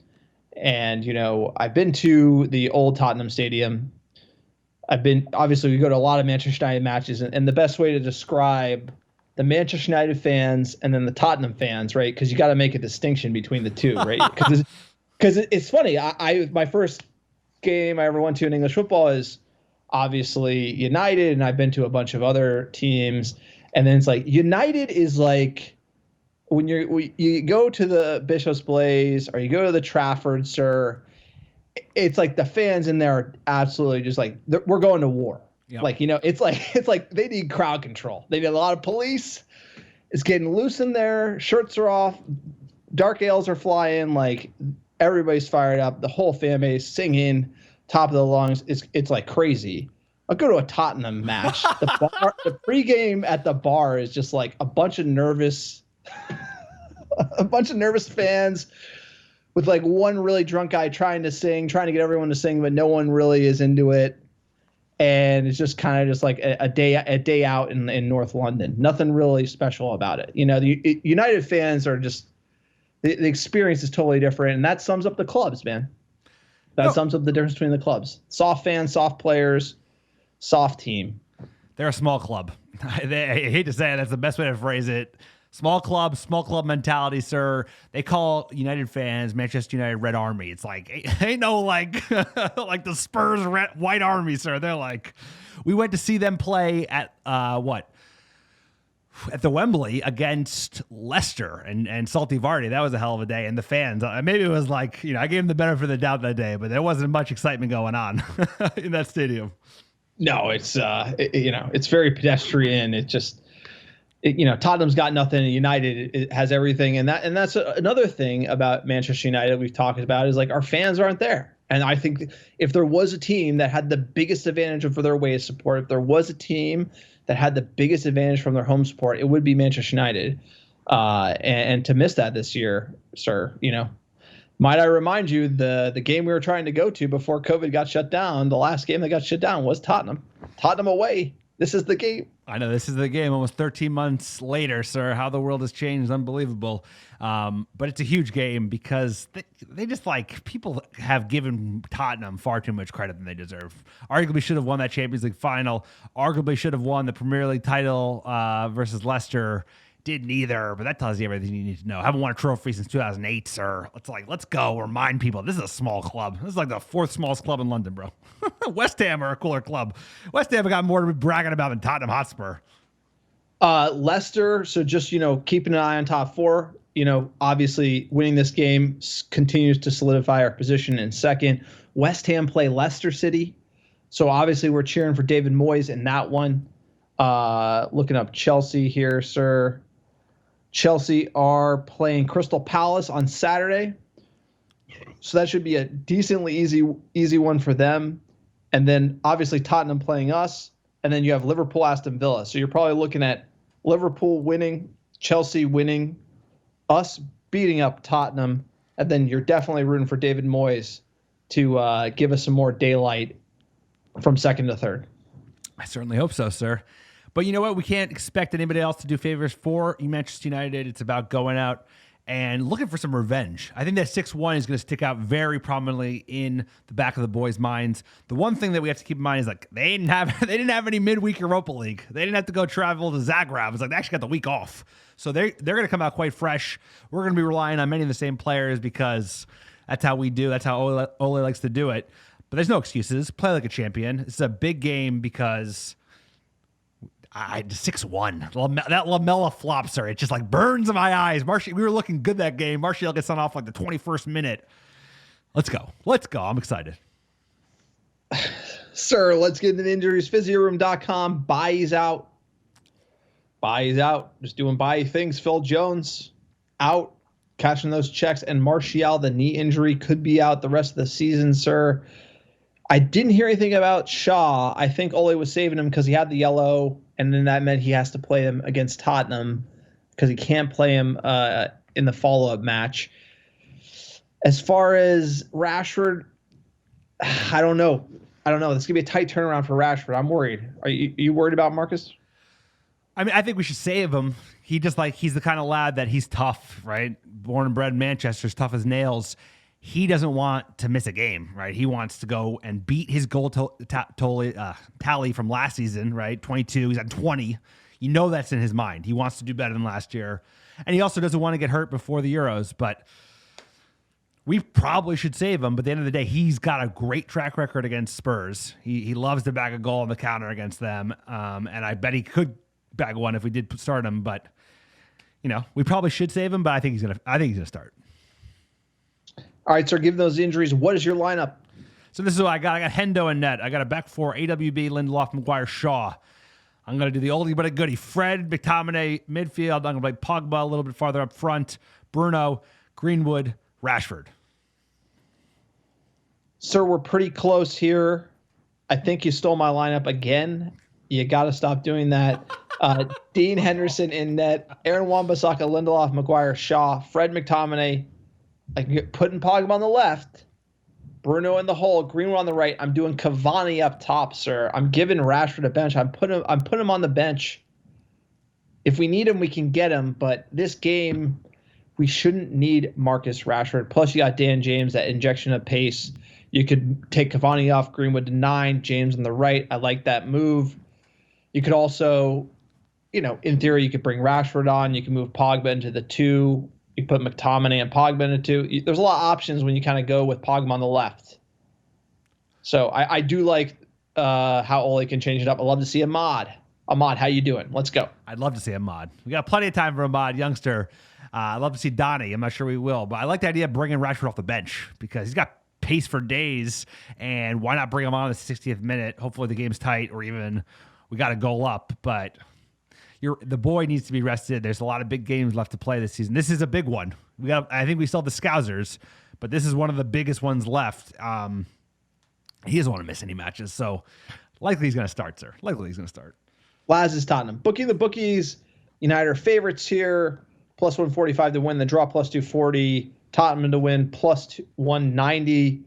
[SPEAKER 6] And, I've been to the old Tottenham Stadium. Obviously, we go to a lot of Manchester United matches. And the best way to describe the Manchester United fans and then the Tottenham fans, right? Because you got to make a distinction between the two, right? Because it's funny. My first game I ever went to in English football is obviously United, and I've been to a bunch of other teams. And then it's like United is like when you go to the Bishop's Blaze or you go to the Trafford, sir, it's like the fans in there are absolutely just like we're going to war. Yep. Like, it's like they need crowd control. They need a lot of police. It's getting loose in there. Shirts are off. Dark ales are flying. Like everybody's fired up. The whole fan base singing, top of the lungs. It's like crazy. I'll go to a Tottenham match. The pregame at the bar is just like a bunch of nervous fans with like one really drunk guy trying to get everyone to sing, but no one really is into it. And it's just kind of just like a day out in North London. Nothing really special about it. The United fans are just the experience is totally different, and that sums up the clubs, man. That sums up the difference between the clubs. Soft fans, soft players, soft team.
[SPEAKER 7] They're a small club. I hate to say it. That's the best way to phrase it. Small club mentality, sir. They call United fans Manchester United Red Army. It's like, ain't no like the Spurs White Army, sir. They're like, we went to see them play at at the Wembley against Leicester and Salty Vardy. That was a hell of a day. And the fans, maybe it was like, I gave them the benefit of the doubt that day, but there wasn't much excitement going on in that stadium.
[SPEAKER 6] No, it's it's very pedestrian. It just. Tottenham's got nothing. United has everything, and that's another thing about Manchester United we've talked about is like our fans aren't there. And I think if there was a team that had the biggest advantage for their away support, if there was a team that had the biggest advantage from their home support, it would be Manchester United. And to miss that this year, sir, might I remind you the game we were trying to go to before COVID got shut down, the last game that got shut down was Tottenham away. This is the game.
[SPEAKER 7] I know this is the game almost 13 months later, sir. How the world has changed. Unbelievable. But it's a huge game because they just people have given Tottenham far too much credit than they deserve. Arguably should have won that Champions League final. Arguably should have won the Premier League title versus Leicester. Didn't either, but that tells you everything you need to know. Haven't won a trophy since 2008, sir. Let's go. Remind people, this is a small club. This is like the fourth smallest club in London, bro. West Ham are a cooler club. West Ham got more to be bragging about than Tottenham Hotspur.
[SPEAKER 6] Leicester, so just, keeping an eye on top four. Obviously winning this game continues to solidify our position in second. West Ham play Leicester City. So obviously we're cheering for David Moyes in that one. Looking up Chelsea here, sir. Chelsea are playing Crystal Palace on Saturday. So that should be a decently easy one for them. And then obviously Tottenham playing us. And then you have Liverpool, Aston Villa. So you're probably looking at Liverpool winning, Chelsea winning, us beating up Tottenham. And then you're definitely rooting for David Moyes to give us some more daylight from second to third.
[SPEAKER 7] I certainly hope so, sir. But you know what? We can't expect anybody else to do favors for Manchester United. It's about going out and looking for some revenge. I think that 6-1 is going to stick out very prominently in the back of the boys' minds. The one thing that we have to keep in mind is they didn't have any midweek Europa League. They didn't have to go travel to Zagreb. It's like they actually got the week off. So they're going to come out quite fresh. We're going to be relying on many of the same players because that's how we do. That's how Ole likes to do it. But there's no excuses. Play like a champion. It's a big game because 6-1. That Lamella flop, sir. It just burns in my eyes. We were looking good that game. Martial gets sent off the 21st minute. Let's go. I'm excited.
[SPEAKER 6] Sir, let's get into the injuries. Physioroom.com. Buys out. Just doing buy things. Phil Jones out. Cashing those checks. And Martial, the knee injury, could be out the rest of the season, sir. I didn't hear anything about Shaw. I think Ole was saving him because he had the yellow, and then that meant he has to play him against Tottenham because he can't play him in the follow-up match. As far as Rashford, I don't know. This is going to be a tight turnaround for Rashford. I'm worried. Are you worried about Marcus?
[SPEAKER 7] I mean, I think we should save him. He's the kind of lad that he's tough, right? Born and bred in Manchester, as tough as nails. He doesn't want to miss a game, right? He wants to go and beat his goal tally from last season, right? 22. He's at 20. You know that's in his mind. He wants to do better than last year. And he also doesn't want to get hurt before the Euros, but we probably should save him. But at the end of the day, he's got a great track record against Spurs. He loves to bag a goal on the counter against them. And I bet he could bag one if we did start him. But, we probably should save him, but I think he's gonna start.
[SPEAKER 6] All right, sir, given those injuries, what is your lineup?
[SPEAKER 7] So this is what I got. I got Hendo in net. I got a back four, AWB, Lindelof, Maguire, Shaw. I'm going to do the oldie but a goodie. Fred, McTominay, midfield. I'm going to play Pogba a little bit farther up front. Bruno, Greenwood, Rashford.
[SPEAKER 6] Sir, we're pretty close here. I think you stole my lineup again. You got to stop doing that. Dean Henderson in net. Aaron Wan-Bissaka, Lindelof, Maguire, Shaw, Fred, McTominay. Putting Pogba on the left. Bruno in the hole, Greenwood on the right. I'm doing Cavani up top, sir. I'm giving Rashford a bench. I'm putting him on the bench. If we need him, we can get him. But this game, we shouldn't need Marcus Rashford. Plus, you got Dan James, that injection of pace. You could take Cavani off, Greenwood to 9, James on the right. I like that move. You could also, in theory, you could bring Rashford on. You can move Pogba into the 2. You put McTominay and Pogba in it too. There's a lot of options when you kind of go with Pogba on the left. So I do like how Ole can change it up. I'd love to see Ahmad. Ahmad, how you doing? Let's go.
[SPEAKER 7] I'd love to see Ahmad. We got plenty of time for Ahmad, youngster. I'd love to see Donnie. I'm not sure we will, but I like the idea of bringing Rashford off the bench because he's got pace for days, and why not bring him on in the 60th minute? Hopefully the game's tight, or even we got a goal up, but the boy needs to be rested. There's a lot of big games left to play this season. This is a big one. I think we still have the Scousers, but this is one of the biggest ones left. He doesn't want to miss any matches, so likely he's going to start, sir. Likely he's going to start.
[SPEAKER 6] Laz is Tottenham. Bookie the bookies. United are favorites here. Plus 145 to win. The draw plus 240. Tottenham to win plus 190.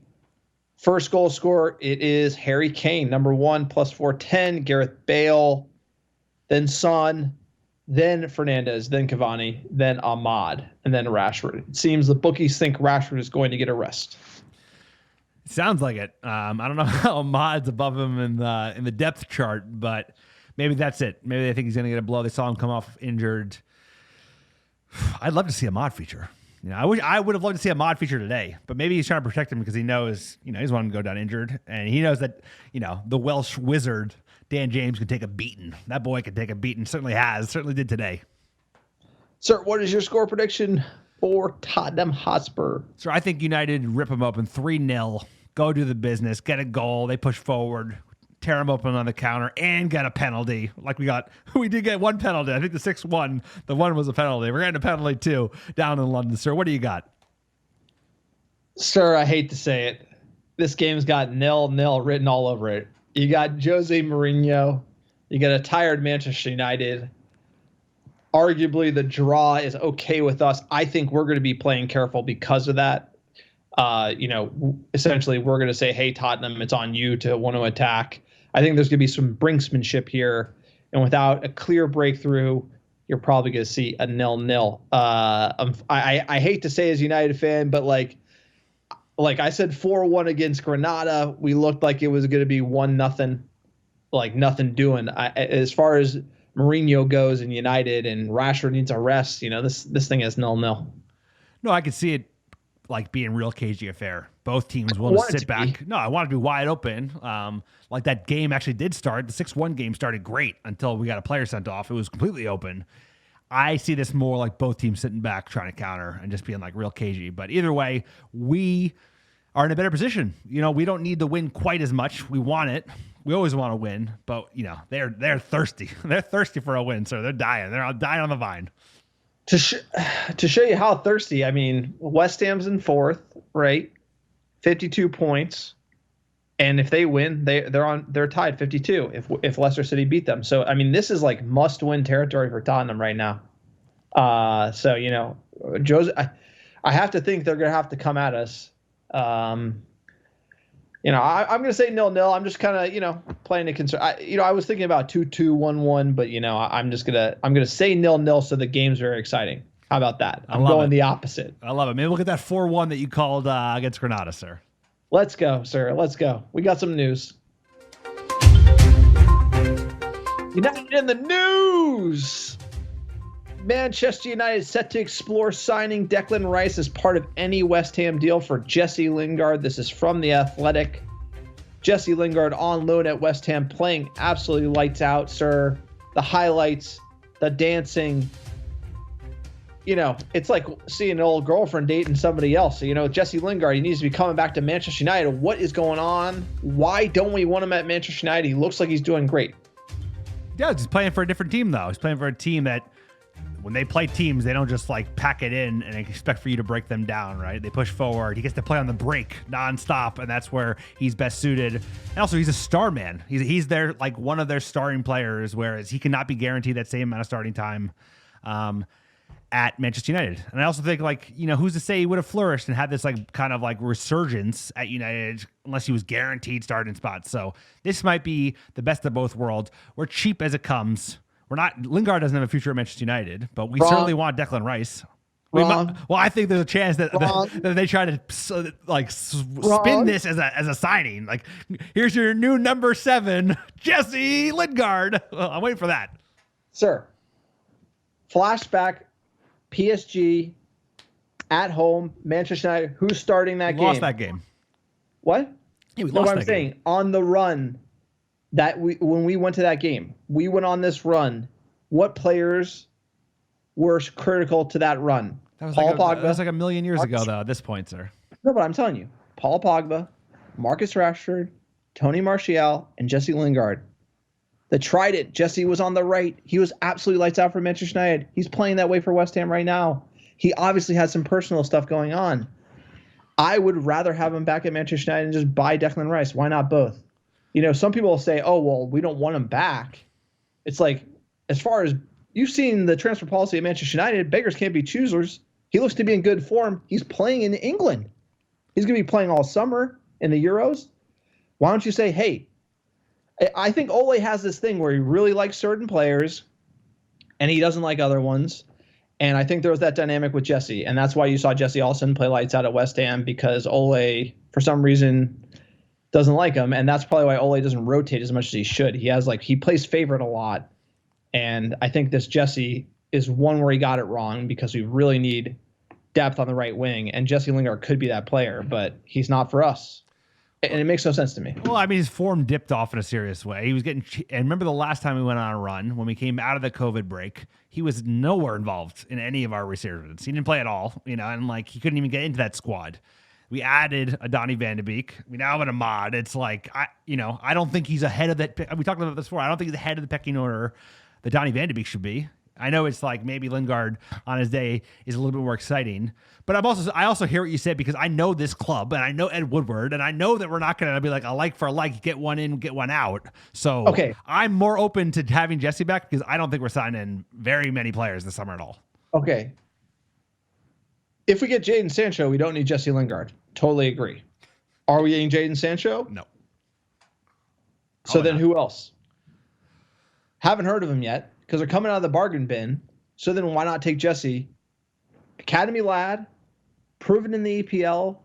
[SPEAKER 6] First goal scorer, it is Harry Kane, number 1, plus 410. Gareth Bale. Then Son, then Fernandez, then Cavani, then Ahmad, and then Rashford. It seems the bookies think Rashford is going to get a rest.
[SPEAKER 7] Sounds like it. I don't know how Ahmad's above him in the depth chart, but maybe that's it. Maybe they think he's going to get a blow. They saw him come off injured. I'd love to see Ahmad feature. I would have loved to see Ahmad feature today, but maybe he's trying to protect him because he knows, he's wanting to go down injured, and he knows that, the Welsh wizard Dan James could take a beating. That boy could take a beating. Certainly did today.
[SPEAKER 6] Sir, what is your score prediction for Tottenham Hotspur?
[SPEAKER 7] Sir, I think United rip them open 3-0, go do the business, get a goal, they push forward, tear them open on the counter, and get a penalty. Like we did get one penalty. I think the 6-1, the one was a penalty. We're getting a penalty too down in London. Sir, what do you got?
[SPEAKER 6] Sir, I hate to say it. This game's got 0-0 written all over it. You got Jose Mourinho. You got a tired Manchester United. Arguably, the draw is okay with us. I think we're going to be playing careful because of that. Essentially, we're going to say, hey, Tottenham, it's on you to want to attack. I think there's going to be some brinksmanship here. And without a clear breakthrough, you're probably going to see a 0-0. I hate to say as a United fan, but like I said, 4-1 against Granada, we looked like it was going to be 1-0, like nothing doing. As far as Mourinho goes in United and Rashford needs a rest, this thing is 0-0.
[SPEAKER 7] No, I could see it like being real cagey affair. Both teams willing to sit back. No, I want it to be wide open. Like that game actually did start. The 6-1 game started great until we got a player sent off. It was completely open. I see this more like both teams sitting back trying to counter and just being like real cagey. But either way, we are in a better position. We don't need to win quite as much. We want it. We always want to win, but they're thirsty. They're thirsty for a win, so they're dying. They're dying on the vine.
[SPEAKER 6] To show you how thirsty, I mean, West Ham's in 4th, right? 52 points. And if they win, they're tied 52 if Leicester City beat them. So I mean, this is like must-win territory for Tottenham right now. Jose, I have to think they're going to have to come at us. I'm going to say 0-0. I'm just kind of, playing a concern. I was thinking about 2-2, 1-1, but I'm going to say 0-0 so the game's very exciting. How about that? I'm going the opposite.
[SPEAKER 7] I love it. Maybe we'll get that 4-1 that you called against Granada, sir.
[SPEAKER 6] Let's go, sir. Let's go. We got some news. United in the news. Manchester United set to explore signing Declan Rice as part of any West Ham deal for Jesse Lingard. This is from The Athletic. Jesse Lingard on loan at West Ham, playing absolutely lights out, sir. The highlights, the dancing. It's like seeing an old girlfriend dating somebody else. So, Jesse Lingard, he needs to be coming back to Manchester United. What is going on? Why don't we want him at Manchester United? He looks like he's doing great.
[SPEAKER 7] Yeah, he's playing for a different team, though. He's playing for a team that, when they play teams, they don't just pack it in and expect for you to break them down, right? They push forward. He gets to play on the break nonstop, and that's where he's best suited. And also, he's a star man. He's their one of their starting players, whereas he cannot be guaranteed that same amount of starting time at Manchester United. And I also think who's to say he would have flourished and had this kind of resurgence at United unless he was guaranteed starting spots. So this might be the best of both worlds. We're cheap as it comes. Lingard doesn't have a future at Manchester United, but we certainly want Declan Rice. I think there's a chance that they try to spin this as a signing. Here's your new number 7, Jesse Lingard. I'm waiting for that.
[SPEAKER 6] Sir, flashback, PSG, at home, Manchester United. Who's starting that game?
[SPEAKER 7] Lost that game.
[SPEAKER 6] What?
[SPEAKER 7] Yeah, we lost that game.
[SPEAKER 6] Saying, on the run, when we went to that game, we went on this run. What players were critical to that run?
[SPEAKER 7] That was Pogba. That was a million years ago, though, at this point, sir.
[SPEAKER 6] No, but I'm telling you, Paul Pogba, Marcus Rashford, Tony Martial, and Jesse Lingard. That tried it. Jesse was on the right. He was absolutely lights out for Manchester United. He's playing that way for West Ham right now. He obviously has some personal stuff going on. I would rather have him back at Manchester United and just buy Declan Rice. Why not both? Some people will say, oh, well, we don't want him back. It's as far as you've seen the transfer policy at Manchester United, beggars can't be choosers. He looks to be in good form. He's playing in England. He's going to be playing all summer in the Euros. Why don't you say, hey, I think Ole has this thing where he really likes certain players and he doesn't like other ones. And I think there was that dynamic with Jesse. And that's why you saw Jesse all of a sudden play lights out at West Ham, because Ole, for some reason, doesn't like him. And that's probably why Ole doesn't rotate as much as he should. He plays favorite a lot. And I think this Jesse is one where he got it wrong, because we really need depth on the right wing. And Jesse Lingard could be that player, but he's not for us. And it makes no sense to me.
[SPEAKER 7] Well, his form dipped off in a serious way. He was getting, and remember the last time we went on a run, when we came out of the COVID break, he was nowhere involved in any of our resurgence. He didn't play at all, and he couldn't even get into that squad. We added a Donny Van de Beek. We now have an Ahmad. It's I don't think he's ahead of that. We talked about this before. I don't think he's ahead of the pecking order that Donny Van de Beek should be. I know it's maybe Lingard on his day is a little bit more exciting, but I also hear what you said, because I know this club and I know Ed Woodward, and I know that we're not going to be a like for a like, get one in, get one out. So okay, I'm more open to having Jesse back, because I don't think we're signing very many players this summer at all.
[SPEAKER 6] Okay. If we get Jadon Sancho, we don't need Jesse Lingard. Totally agree. Are we getting Jadon Sancho?
[SPEAKER 7] No.
[SPEAKER 6] So then who else? Haven't heard of him yet, because they're coming out of the bargain bin. So then why not take Jesse? Academy lad, proven in the EPL,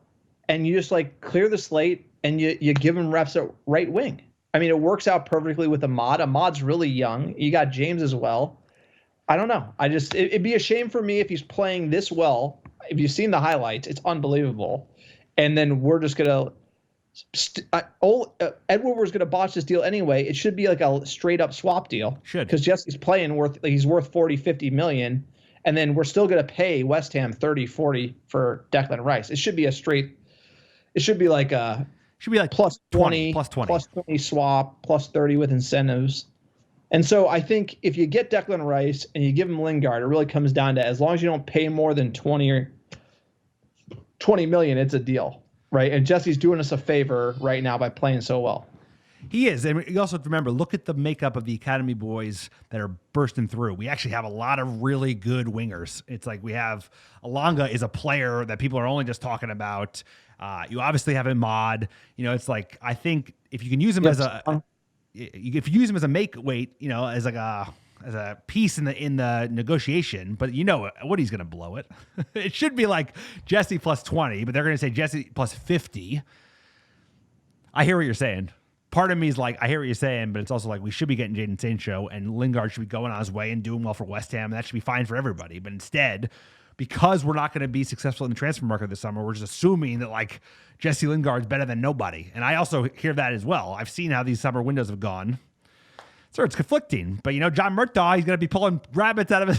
[SPEAKER 6] and you just clear the slate and you give him reps at right wing. It works out perfectly with Ahmad. Ahmad's really young. You got James as well. I don't know. It'd be a shame for me if he's playing this well. If you've seen the highlights, it's unbelievable. And then we're just going to Ed Woodward's going to botch this deal anyway. It should be a straight up swap deal.
[SPEAKER 7] Should.
[SPEAKER 6] Because Jesse's he's worth 40, 50 million. And then we're still going to pay West Ham 30, 40 for Declan Rice. It should be plus 20 swap, plus 30 with incentives. And so I think if you get Declan Rice and you give him Lingard, it really comes down to, as long as you don't pay more than 20 million, it's a deal, right? And Jesse's doing us a favor right now by playing so well.
[SPEAKER 7] He is. And you also have to remember, look at the makeup of the academy boys that are bursting through. We actually have a lot of really good wingers. It's we have Alanga is a player that people are only just talking about. You obviously have Ahmad. It's like, I think if you can use him as if you use him as a make weight, as like as a piece in the negotiation, but what he's going to blow it. It should be like Jesse plus 20, but they're going to say Jesse plus 50. I hear what you're saying. Part of me is like, I hear what you're saying, but it's also like we should be getting Jadon Sancho, and Lingard should be going on his way and doing well for West Ham, and that should be fine for everybody. But instead, because we're not going to be successful in the transfer market this summer, we're just assuming that like Jesse Lingard's better than nobody. And I also hear that as well. I've seen how these summer windows have gone. So it's conflicting, but John Murtaugh, he's going to be pulling rabbits out of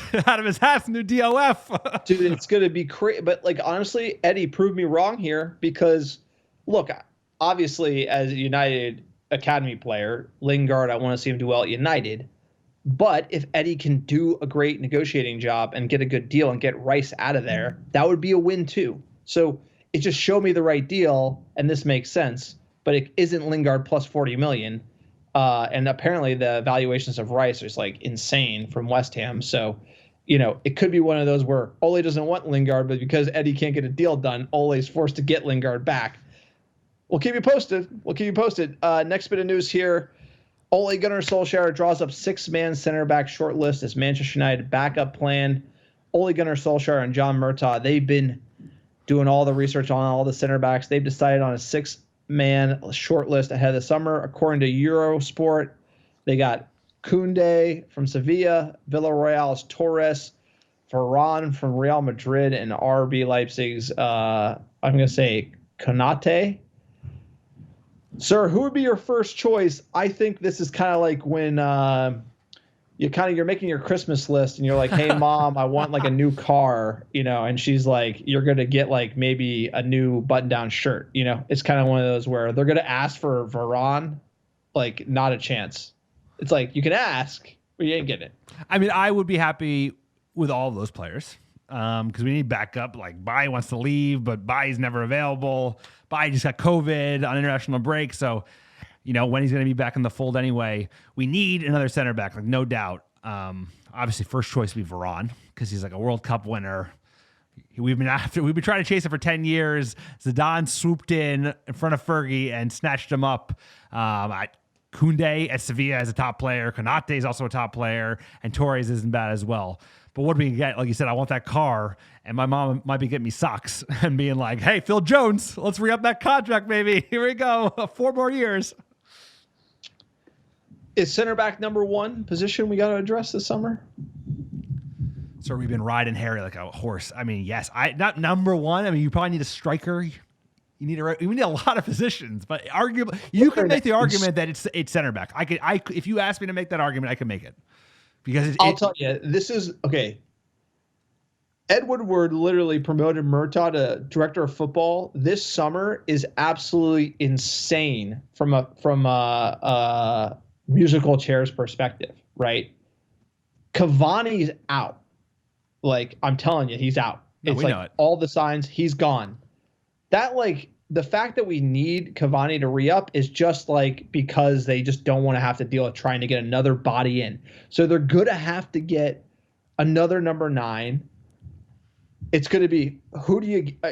[SPEAKER 7] his hat from the DOF.
[SPEAKER 6] Dude, it's going to be crazy. But like, honestly, Eddie proved me wrong here because look, obviously as a United Academy player, Lingard, I want to see him do well at United. But if Eddie can do a great negotiating job and get a good deal and get Rice out of there, that would be a win too. So it just showed me the right deal, and this makes sense. But it isn't Lingard plus 40 million. And apparently the valuations of Rice is like insane from West Ham. So, it could be one of those where Ole doesn't want Lingard, but because Eddie can't get a deal done, Ole's forced to get Lingard back. We'll keep you posted. Next bit of news here. Ole Gunnar Solskjaer draws up 6-man center back shortlist as Manchester United backup plan. Ole Gunnar Solskjaer and John Murtaugh, they've been doing all the research on all the center backs. They've decided on a 6-man shortlist ahead of the summer. According to Eurosport, they got Koundé from Sevilla, Villarreal's Torres, Varane from Real Madrid, and RB Leipzig's, I'm going to say, Konate. Sir, who would be your first choice? I think this is kind of like when you're making your Christmas list and you're like, hey, Mom, I want like a new car, and she's like, you're going to get like maybe a new button-down shirt. It's kind of one of those where they're going to ask for Varane, like not a chance. It's like you can ask, but you ain't getting it.
[SPEAKER 7] I mean, I would be happy with all of those players because we need backup. Like, Bai wants to leave, but Bai's never available. Bai just got COVID on international break. So, when he's going to be back in the fold anyway, we need another center back, like no doubt. Obviously, first choice would be Varane because he's like a World Cup winner. We've been trying to chase him for 10 years. Zidane swooped in front of Fergie and snatched him up. Koundé at Sevilla as a top player. Konate is also a top player, and Torres isn't bad as well. But what do we get? Like you said, I want that car, and my mom might be getting me socks and being like, hey, Phil Jones, let's re-up that contract, baby. Here we go. 4 more years.
[SPEAKER 6] Is center back number one position we got to address this summer?
[SPEAKER 7] So we've been riding Harry like a horse. I mean, yes, not number one. I mean, you probably need a striker. You need a lot of positions, but arguably you can make the argument that it's center back. If you ask me to make that argument, I can make it because
[SPEAKER 6] I'll tell you, this is okay. Ed Woodward literally promoted Murtaugh to director of football this summer is absolutely insane from a musical chairs perspective, right? Cavani's out. Like, I'm telling you, he's out.
[SPEAKER 7] No,
[SPEAKER 6] it's like all the signs, he's gone. That, like, the fact that we need Cavani to re-up is just like because they just don't want to have to deal with trying to get another body in. So they're going to have to get another number 9. It's going to be,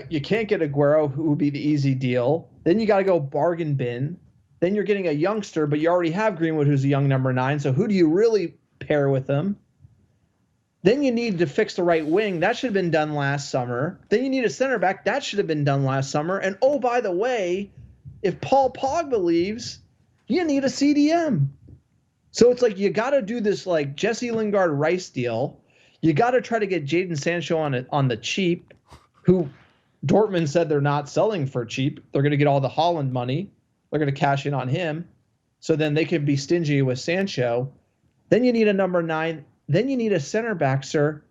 [SPEAKER 6] you can't get Aguero, who would be the easy deal. Then you got to go bargain bin. Then you're getting a youngster, but you already have Greenwood, who's a young number 9. So who do you really pair with them? Then you need to fix the right wing. That should have been done last summer. Then you need a center back. That should have been done last summer. And oh, by the way, if Paul Pogba leaves, you need a CDM. So it's like you got to do this like Jesse Lingard Rice deal. You got to try to get Jadon Sancho on the cheap, who Dortmund said they're not selling for cheap. They're going to get all the Holland money. They're going to cash in on him. So then they can be stingy with Sancho. Then you need a number 9. Then you need a center back, sir.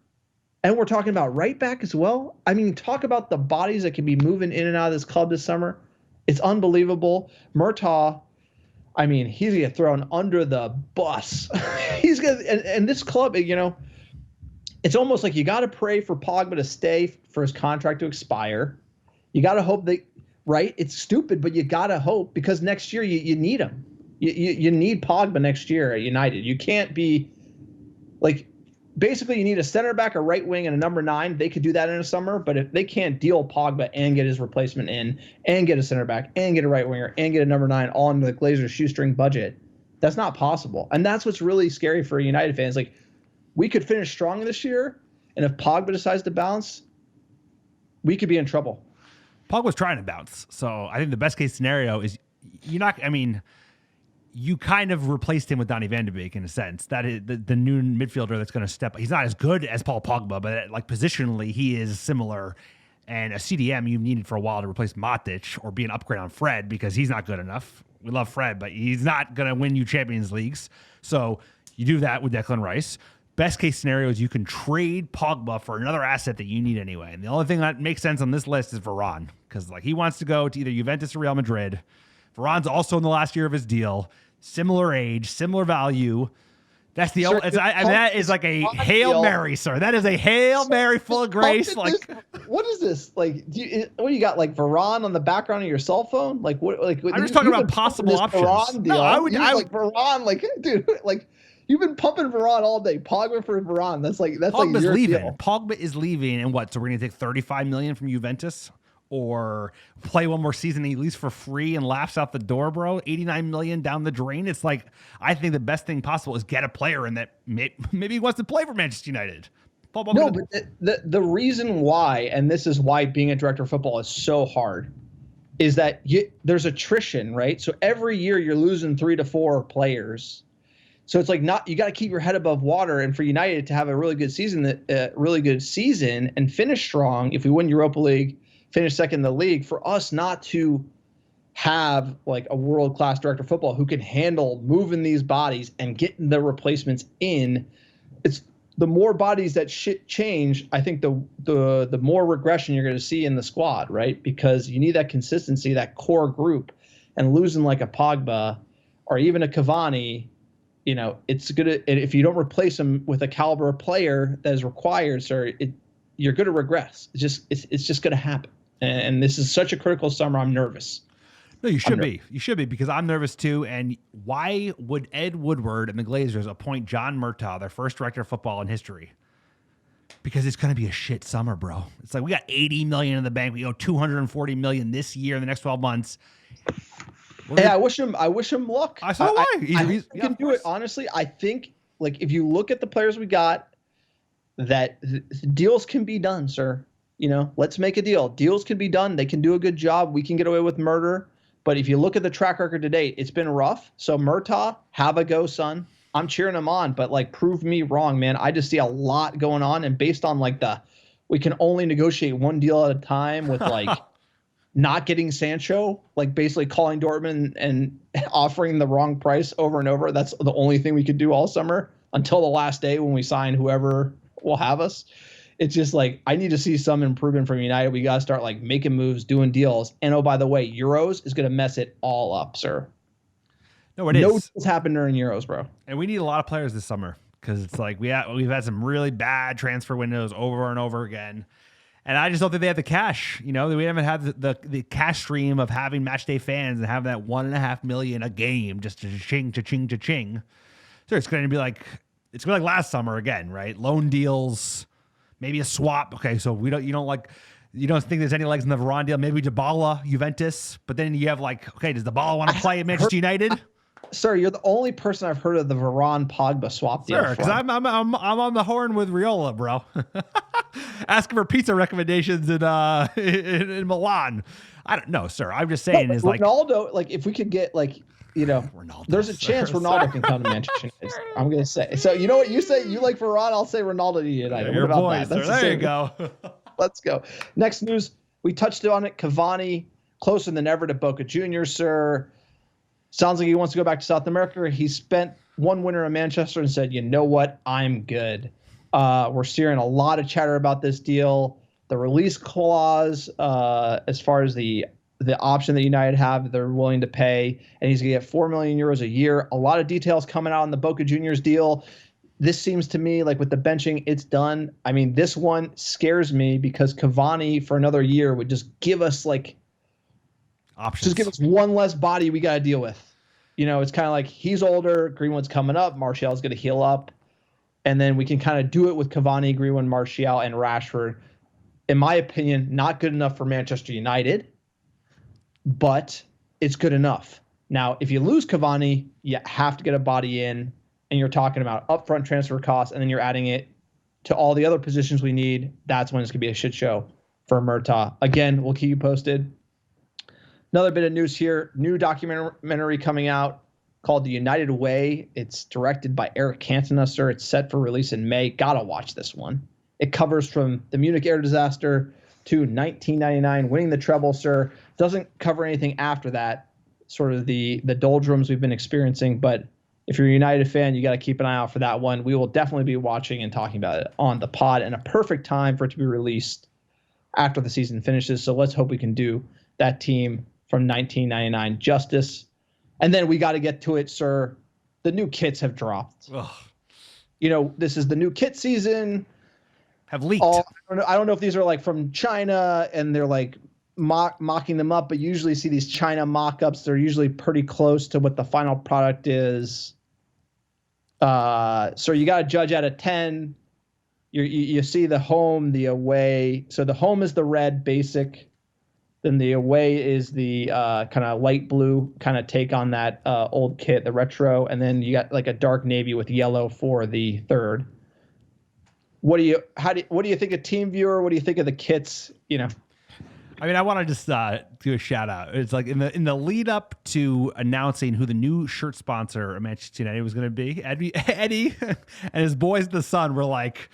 [SPEAKER 6] And we're talking about right back as well. I mean, talk about the bodies that can be moving in and out of this club this summer. It's unbelievable. Murtaugh, I mean, he's going to get thrown under the bus. He's going to, and this club, it's almost like you got to pray for Pogba to stay for his contract to expire. You got to hope that, right? It's stupid, but you got to hope because next year you need him. You need Pogba next year at United. You can't be like basically you need a center back, a right wing, and a number 9. They could do that in the summer, but if they can't deal Pogba and get his replacement in, and get a center back, and get a right winger, and get a number 9 all into the Glazers' shoestring budget, that's not possible. And that's what's really scary for United fans. Like, we could finish strong this year, and if Pogba decides to bounce, we could be in trouble.
[SPEAKER 7] Pogba's trying to bounce, so I think the best case scenario is you kind of replaced him with Donny van de Beek in a sense. That is the new midfielder that's going to step. He's not as good as Paul Pogba, but like positionally, he is similar. And a CDM you needed for a while to replace Matic or be an upgrade on Fred because he's not good enough. We love Fred, but he's not going to win you Champions Leagues. So you do that with Declan Rice. Best case scenario is you can trade Pogba for another asset that you need anyway. And the only thing that makes sense on this list is Varane, because like he wants to go to either Juventus or Real Madrid. Varane's also in the last year of his deal. Similar age, similar value. That's the sure, that is like a Hail Mary, sir. That is a Hail Mary full of grace. Like,
[SPEAKER 6] what is this? Like, what do you got? Like Varane on the background of your cell phone? Like what? Like
[SPEAKER 7] I'm just talking about possible options.
[SPEAKER 6] No, I would like Varane. Like, dude, like you've been pumping Varane all day. Pogba for Varane. That's
[SPEAKER 7] Pogba's
[SPEAKER 6] like your
[SPEAKER 7] leaving.
[SPEAKER 6] Deal.
[SPEAKER 7] Pogba is leaving, and what? So we're gonna take $35 million from Juventus. Or play one more season at least for free and laughs out the door, bro. $89 million down the drain. It's like, I think the best thing possible is get a player in that maybe he wants to play for Manchester United.
[SPEAKER 6] But the reason why, and this is why being a director of football is so hard, is that there's attrition, right? So every year you're losing 3 to 4 players. So it's like you got to keep your head above water, and for United to have a really good season, and finish strong. If we win Europa League, finish second in the league, for us not to have like a world-class director of football who can handle moving these bodies and getting the replacements in, it's the more bodies that shit change, I think the more regression you're going to see in the squad, right? Because you need that consistency, that core group, and losing like a Pogba or even a Cavani, it's going to, if you don't replace him with a caliber player that is required, sir, you're going to regress. It's just going to happen. And this is such a critical summer. I'm nervous.
[SPEAKER 7] No, you should be. You should be, because I'm nervous too. And why would Ed Woodward and the Glazers appoint John Murtaugh, their first director of football in history? Because it's going to be a shit summer, bro. It's like we got $80 million in the bank. We owe $240 million this year in the next 12 months.
[SPEAKER 6] Hey, I wish him luck.
[SPEAKER 7] I saw why.
[SPEAKER 6] He can do it. Honestly, I think like if you look at the players we got, that deals can be done, sir. Let's make a deal. Deals can be done. They can do a good job. We can get away with murder. But if you look at the track record to date, it's been rough. So Murtaugh, have a go, son. I'm cheering him on, but like prove me wrong, man. I just see a lot going on. And based on like we can only negotiate one deal at a time with like not getting Sancho, like basically calling Dortmund and offering the wrong price over and over. That's the only thing we could do all summer until the last day when we sign whoever will have us. It's just like, I need to see some improvement from United. We got to start like making moves, doing deals. And oh, by the way, Euros is going to mess it all up, sir.
[SPEAKER 7] No, it is.
[SPEAKER 6] No deals happen during Euros, bro.
[SPEAKER 7] And we need a lot of players this summer because it's like we've had some really bad transfer windows over and over again. And I just don't think they have the cash. We haven't had the cash stream of having match day fans and having that $1.5 million a game just to ching. So it's going to be like last summer again, right? Loan deals. Maybe a swap. Okay, so you don't think there's any legs in the Varane deal. Maybe Dybala, Juventus, but then you have like, okay, does Dybala want to play at Manchester United?
[SPEAKER 6] Sir, you're the only person I've heard of the Varane Pogba swap deal.
[SPEAKER 7] Sure, because I'm on the horn with Riola, bro. Asking for pizza recommendations in Milan. I don't know, sir. I'm just saying is like
[SPEAKER 6] Ronaldo. Like if we could get like.
[SPEAKER 7] Ronaldo,
[SPEAKER 6] there's a chance Ronaldo can come to Manchester United. I'm going to say. So you know what you say? You like Varane, I'll say Ronaldo to United.
[SPEAKER 7] Your
[SPEAKER 6] what about
[SPEAKER 7] boy,
[SPEAKER 6] that?
[SPEAKER 7] There you go.
[SPEAKER 6] Let's go. Next news. We touched on it. Cavani, closer than ever to Boca Juniors, sir. Sounds like he wants to go back to South America. He spent one winter in Manchester and said, you know what? I'm good. We're hearing a lot of chatter about this deal. The release clause, as far as the option that United have, they're willing to pay, and he's going to get 4 million euros a year. A lot of details coming out on the Boca Juniors deal. This seems to me like with the benching, it's done. I mean, this one scares me because Cavani for another year would just give us like options. Just give us one less body we got to deal with. It's kind of like he's older. Greenwood's coming up. Martial's going to heal up. And then we can kind of do it with Cavani, Greenwood, Martial, and Rashford. In my opinion, not good enough for Manchester United, but it's good enough. Now, if you lose Cavani, you have to get a body in, and you're talking about upfront transfer costs, and then you're adding it to all the other positions we need. That's when it's going to be a shit show for Murtaugh. Again, we'll keep you posted. Another bit of news here. New documentary coming out called The United Way. It's directed by Eric Cantona, sir. It's set for release in May. Gotta watch this one. It covers from the Munich air disaster to 1999, winning the treble, sir. Doesn't cover anything after that, sort of the doldrums we've been experiencing. But if you're a United fan, you got to keep an eye out for that one. We will definitely be watching and talking about it on the pod, and a perfect time for it to be released after the season finishes. So let's hope we can do that team from 1999 justice. And then we got to get to it, sir. The new kits have dropped.
[SPEAKER 7] Ugh.
[SPEAKER 6] You know, this is the new kit season.
[SPEAKER 7] Have leaked.
[SPEAKER 6] I don't know if these are like from China and they're like mocking them up, but usually see these China mock-ups. They're usually pretty close to what the final product is. So you got to judge out of 10. You see the home, the away. So the home is the red basic. Then the away is the kind of light blue kind of take on that old kit, the retro. And then you got like a dark navy with yellow for the third. What do you think of TeamViewer? What do you think of the kits? You know,
[SPEAKER 7] I mean, I want to just do a shout out. It's like in the lead up to announcing who the new shirt sponsor of Manchester United was going to be, Eddie and his boys, the Sun, were like,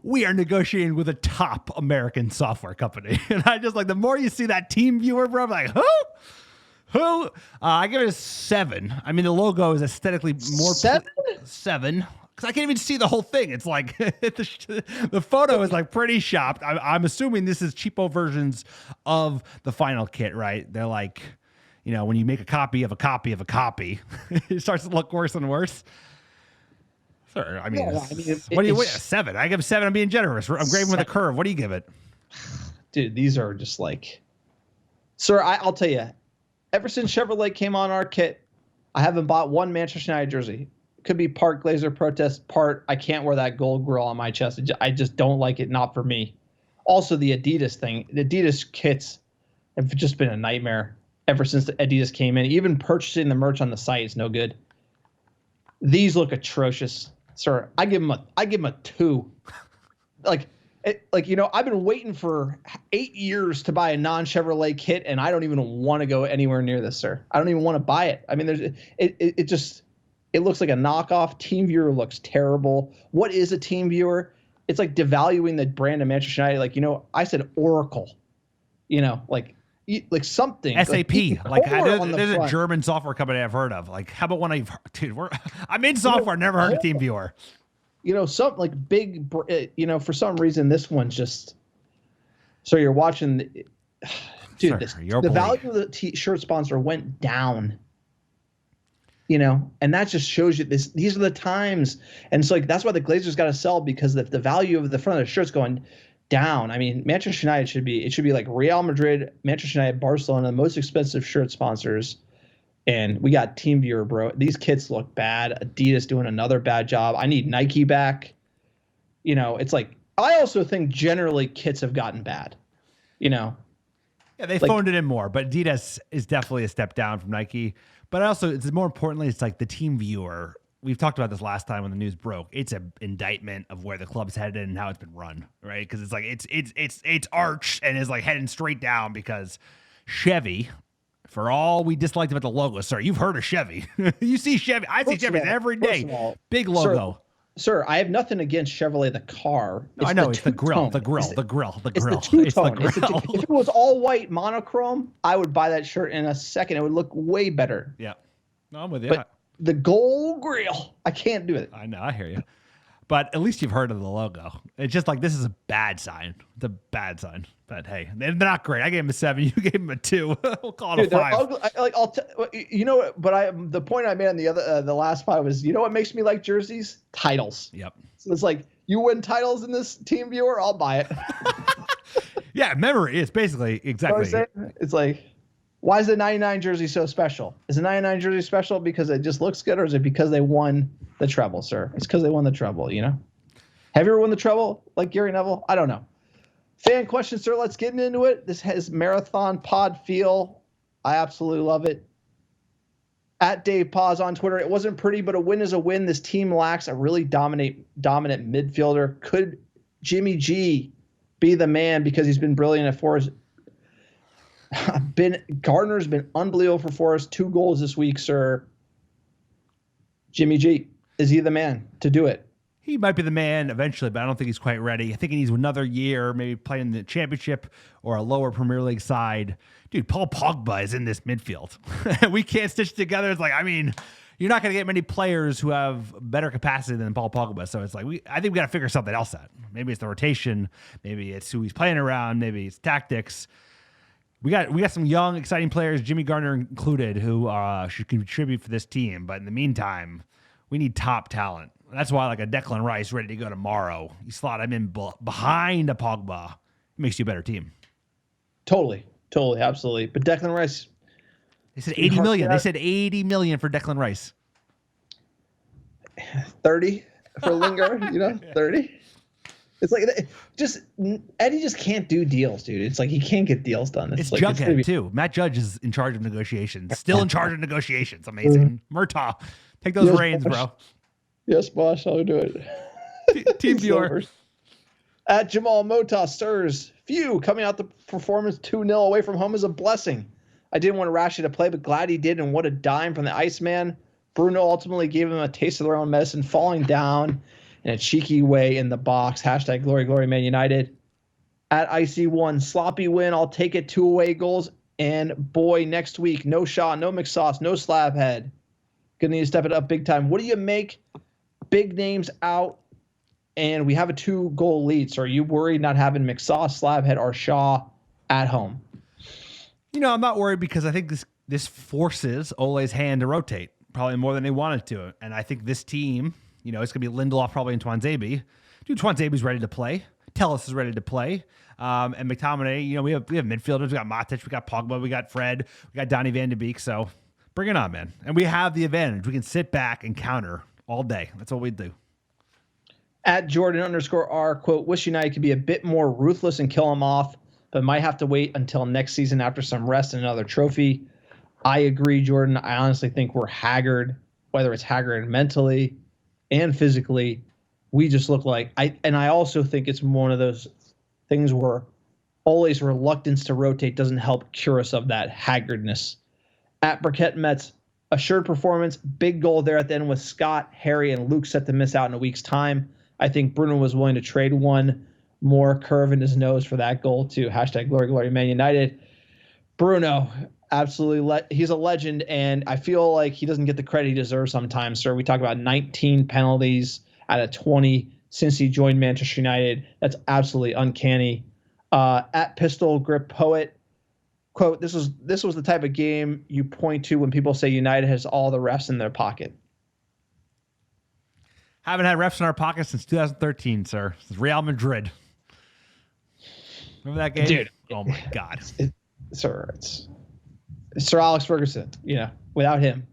[SPEAKER 7] "We are negotiating with a top American software company." And I just like, the more you see that TeamViewer, bro, I'm like, who? I give it a 7. I mean, the logo is aesthetically more 7. Because I can't even see the whole thing. It's like the photo is like pretty shopped. I'm assuming this is cheapo versions of the final kit, right? They're like, you know, when you make a copy of a copy of a copy, it starts to look worse and worse. Sir, I mean, what do you 7? I give a 7. I'm being generous. I'm grading with a curve. What do you give it?
[SPEAKER 6] Dude, these are just like, sir, I'll tell you, ever since Chevrolet came on our kit, I haven't bought one Manchester United jersey. Could be part Glazer protest, part I can't wear that gold grill on my chest. I just don't like it. Not for me. Also, the Adidas thing. The Adidas kits have just been a nightmare ever since the Adidas came in. Even purchasing the merch on the site is no good. These look atrocious, sir. I give them a 2. Like you know, I've been waiting for 8 years to buy a non-Chevrolet kit, and I don't even want to go anywhere near this, sir. I don't even want to buy it. I mean, it looks like a knockoff. TeamViewer looks terrible. What is a TeamViewer? It's like devaluing the brand of Manchester United. Like, you know, I said Oracle. You know, like something.
[SPEAKER 7] SAP. There's a German software company I've heard of. Like, how about one I'm in software, never heard of TeamViewer.
[SPEAKER 6] You know, some like big, you know, for some reason, this one's just, so you're watching, dude, the value of the t-shirt sponsor went down. You know, and that just shows you these are the times. And it's like, that's why the Glazers got to sell, because the value of the front of the shirt's going down. I mean, Manchester United should be like Real Madrid, Manchester United, Barcelona, the most expensive shirt sponsors. And we got TeamViewer, bro. These kits look bad. Adidas doing another bad job. I need Nike back. You know, it's like, I also think generally kits have gotten bad, you know.
[SPEAKER 7] Yeah, they phoned it in more, but Adidas is definitely a step down from Nike. But also, it's more importantly, it's like the TeamViewer. We've talked about this last time when the news broke. It's an indictment of where the club's headed and how it's been run, right? Because it's like it's arched and is like heading straight down because Chevy, for all we disliked about the logo, sir, you've heard of Chevy. You see Chevy. I see Chevy every day. Big logo.
[SPEAKER 6] Sir, I have nothing against Chevrolet, the car.
[SPEAKER 7] No, I know, it's the grill. The grill.
[SPEAKER 6] It's the two-tone. If it was all white monochrome, I would buy that shirt in a second. It would look way better.
[SPEAKER 7] Yeah. No, I'm with you.
[SPEAKER 6] But the gold grill, I can't do it.
[SPEAKER 7] I know, I hear you. But at least you've heard of the logo. It's just like, this is a bad sign. It's a bad sign. But hey, they're not great. I gave him a 7. You gave him a 2. We'll call it a 5.
[SPEAKER 6] You know what? But the point I made on the last 5 was, you know what makes me like jerseys? Titles.
[SPEAKER 7] Yep.
[SPEAKER 6] So it's like, you win titles in this TeamViewer, I'll buy it.
[SPEAKER 7] Yeah, memory. It's basically exactly.
[SPEAKER 6] You know what I'm saying? It's like, why is the 99 jersey so special? Is the 99 jersey special because it just looks good, or is it because they won the treble, sir? It's because they won the treble, you know? Have you ever won the treble like Gary Neville? I don't know. Fan question, sir. Let's get into it. This has marathon pod feel. I absolutely love it. At Dave Paz on Twitter, it wasn't pretty, but a win is a win. This team lacks a really dominant midfielder. Could Jimmy G be the man because he's been brilliant at Forest? Gardner's been unbelievable for Forest. 2 goals this week, sir. Jimmy G, is he the man to do it?
[SPEAKER 7] He might be the man eventually, but I don't think he's quite ready. I think he needs another year, maybe playing in the championship or a lower Premier League side. Dude, Paul Pogba is in this midfield. We can't stitch together. It's like, I mean, you're not going to get many players who have better capacity than Paul Pogba. So it's like, I think we got to figure something else out. Maybe it's the rotation. Maybe it's who he's playing around. Maybe it's tactics. We got some young, exciting players, Jimmy Gardner included, who should contribute for this team. But in the meantime, we need top talent. That's why, like a Declan Rice ready to go tomorrow, you slot him in behind a Pogba. It makes you a better team.
[SPEAKER 6] Totally, absolutely. But Declan Rice,
[SPEAKER 7] they said 80 million. They said 80 million for Declan Rice.
[SPEAKER 6] 30 for Lingard. 30. It's like Eddie just can't do deals, dude. It's like he can't get deals done.
[SPEAKER 7] It's like, Jughead too. Matt Judge is in charge of negotiations. Still in charge of negotiations. Amazing. Murtaugh, take those reins, bro.
[SPEAKER 6] Yes, boss. I'll do it.
[SPEAKER 7] Team viewer.
[SPEAKER 6] At Jamal Mota, stirs. Phew, coming out the performance 2-0 away from home is a blessing. I didn't want Rashi to play, but glad he did, and what a dime from the Iceman. Bruno ultimately gave him a taste of their own medicine, falling down in a cheeky way in the box. # glory, glory, Man United. At IC1, sloppy win. I'll take it. 2 away goals. And boy, next week, no Shaw, no McSauce, no Slabhead. Gonna need to step it up big time. What do you make? Big names out, and we have a 2-goal lead. So are you worried not having McSauce, Slabhead, or Shaw at home?
[SPEAKER 7] I'm not worried because I think this forces Ole's hand to rotate probably more than they wanted to. And I think this team, it's going to be Lindelof probably and Twanzebe. Dude, Twanzebe's ready to play. Tellis is ready to play. And McTominay, we have midfielders. We got Matic, we got Pogba, we got Fred, we got Donny van de Beek. So bring it on, man. And we have the advantage. We can sit back and counter all day. That's what we do.
[SPEAKER 6] At Jordan_R, quote, wish United could be a bit more ruthless and kill him off, but might have to wait until next season after some rest and another trophy. I agree, Jordan. I honestly think we're haggard, whether it's haggard mentally and physically. We just look like I also think it's one of those things where Ole's reluctance to rotate doesn't help cure us of that haggardness. At Burkett Mets, assured performance, big goal there at the end with Scott, Harry, and Luke set to miss out in a week's time. I think Bruno was willing to trade one more curve in his nose for that goal too. # glory, glory, Man United. Bruno, absolutely, he's a legend, and I feel like he doesn't get the credit he deserves sometimes, sir. We talk about 19 penalties out of 20 since he joined Manchester United. That's absolutely uncanny. At Pistol Grip Poet, quote, this was the type of game you point to when people say United has all the refs in their pocket.
[SPEAKER 7] Haven't had refs in our pocket since 2013, sir. It's Real Madrid. Remember that game?
[SPEAKER 6] Dude.
[SPEAKER 7] Oh, my God.
[SPEAKER 6] It's Sir Alex Ferguson, without him.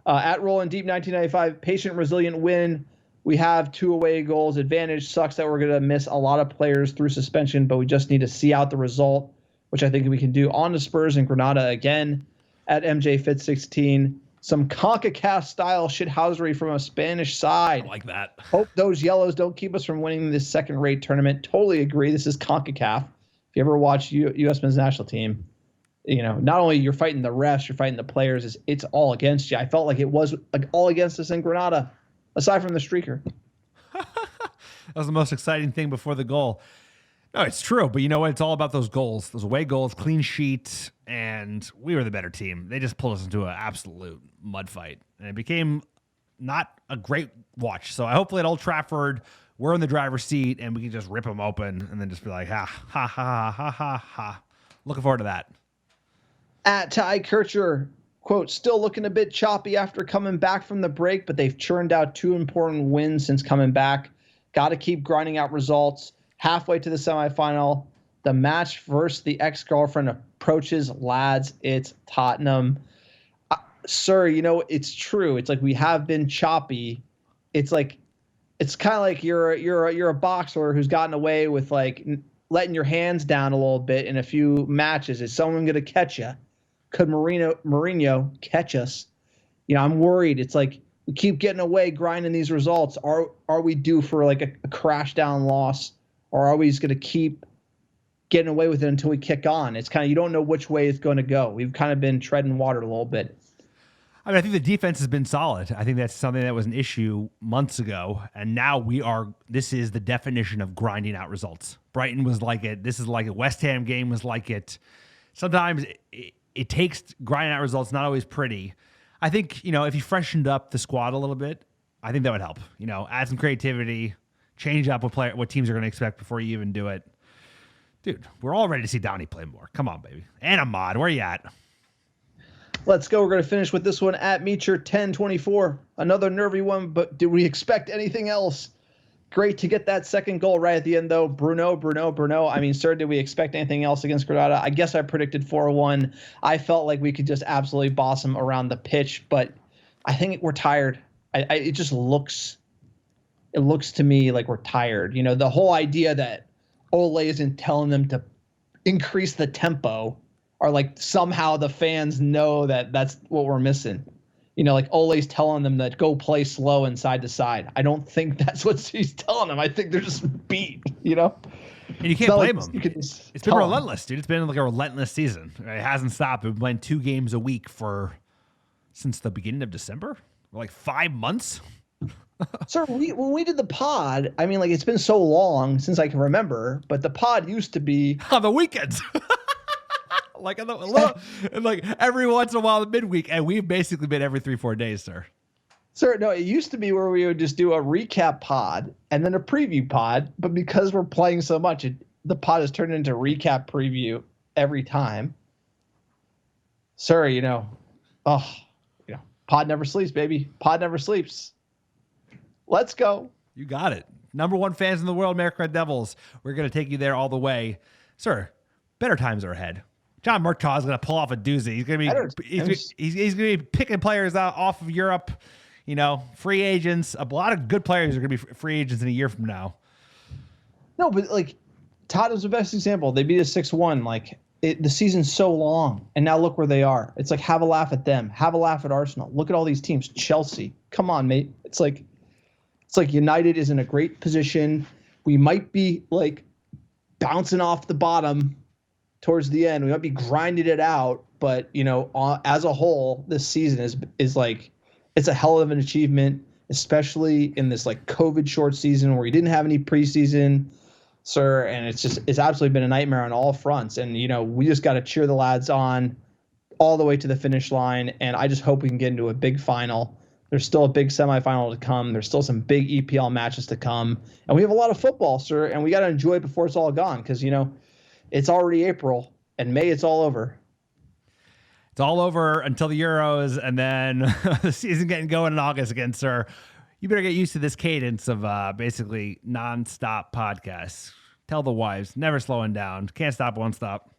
[SPEAKER 6] At Roland Deep 1995, patient, resilient win. We have 2 away goals. Advantage. Sucks that we're going to miss a lot of players through suspension, but we just need to see out the result, which I think we can do. On to Spurs and Granada again. At MJ Fit 16, some CONCACAF style shithousery from a Spanish side.
[SPEAKER 7] I like that.
[SPEAKER 6] Hope those yellows don't keep us from winning this second-rate tournament. Totally agree. This is CONCACAF. If you ever watch U.S. men's national team, not only you're fighting the refs, you're fighting the players. It's all against you. I felt like it was like all against us in Granada, aside from the streaker.
[SPEAKER 7] That was the most exciting thing before the goal. No, it's true, but you know what? It's all about those goals, those away goals, clean sheet, and we were the better team. They just pulled us into an absolute mud fight, and it became not a great watch. So hopefully at Old Trafford, we're in the driver's seat, and we can just rip them open and then just be like, ha, ha, ha, ha, ha, ha. Looking forward to that.
[SPEAKER 6] At Ty Kircher, quote, still looking a bit choppy after coming back from the break, but they've churned out 2 important wins since coming back. Got to keep grinding out results. Halfway to the semifinal, the match versus the ex-girlfriend approaches. Lads, it's Tottenham. Sir, it's true. It's like we have been choppy. It's it's kind of like you're a boxer who's gotten away with like letting your hands down a little bit in a few matches. Is someone going to catch you? Could Mourinho catch us? I'm worried. It's like we keep getting away, grinding these results. Are we due for like a crash down loss, or are we just going to keep getting away with it until we kick on? It's kind of, you don't know which way it's going to go. We've kind of been treading water a little bit.
[SPEAKER 7] I mean, I think the defense has been solid. I think that's something that was an issue months ago, and now this is the definition of grinding out results. Brighton was like it. This is like it. West Ham game was like it. Sometimes it takes grinding out results, not always pretty. I think, if you freshened up the squad a little bit, I think that would help. Add some creativity, change up what teams are going to expect before you even do it. Dude, we're all ready to see Downey play more. Come on, baby. And Ahmad, where you at?
[SPEAKER 6] Let's go. We're going to finish with this one at Meacher 1024. Another nervy one, but do we expect anything else? Great to get that second goal right at the end, though. Bruno. I mean, sir, did we expect anything else against Granada? I guess I predicted 4-1. I felt like we could just absolutely boss them around the pitch, but I think we're tired. It just looks to me like we're tired. The whole idea that Ole isn't telling them to increase the tempo, or like somehow the fans know that that's what we're missing. Like Ole's telling them that go play slow and side to side. I don't think that's what he's telling them. I think they're just beat,
[SPEAKER 7] And you can't blame them. It's been relentless, dude. It's been like a relentless season. It hasn't stopped. We've been playing 2 games a week since the beginning of December. Like 5 months.
[SPEAKER 6] Sir, when we did the pod, I mean, like, it's been so long since I can remember, but the pod used to be
[SPEAKER 7] on the weekends. Like every once in a while, the midweek, and we've basically been every 3-4 days, sir.
[SPEAKER 6] Sir, no, it used to be where we would just do a recap pod and then a preview pod, but because we're playing so much, the pod has turned into recap preview every time. Sir, pod never sleeps, baby. Pod never sleeps. Let's go.
[SPEAKER 7] You got it. Number 1 fans in the world, American Red Devils. We're going to take you there all the way. Sir, better times are ahead. John Murtaugh is going to pull off a doozy. He's going to be he's going to be picking players out off of Europe, free agents. A lot of good players are going to be free agents in a year from now.
[SPEAKER 6] No, but like Tottenham's the best example. They beat us 6-1. Like the season's so long, and now look where they are. It's like, have a laugh at them. Have a laugh at Arsenal. Look at all these teams. Chelsea. Come on, mate. It's like United is in a great position. We might be like bouncing off the bottom towards the end. We might be grinding it out, but as a whole, this season is like, it's a hell of an achievement, especially in this like COVID short season where we didn't have any preseason, sir. And it's absolutely been a nightmare on all fronts. And, we just got to cheer the lads on all the way to the finish line. And I just hope we can get into a big final. There's still a big semifinal to come. There's still some big EPL matches to come. And we have a lot of football, sir. And we got to enjoy it before it's all gone. Because, it's already April, and May it's all over.
[SPEAKER 7] It's all over until the Euros, and then the season getting going in August again, sir. You better get used to this cadence of basically nonstop podcasts. Tell the wives, never slowing down. Can't stop, won't stop.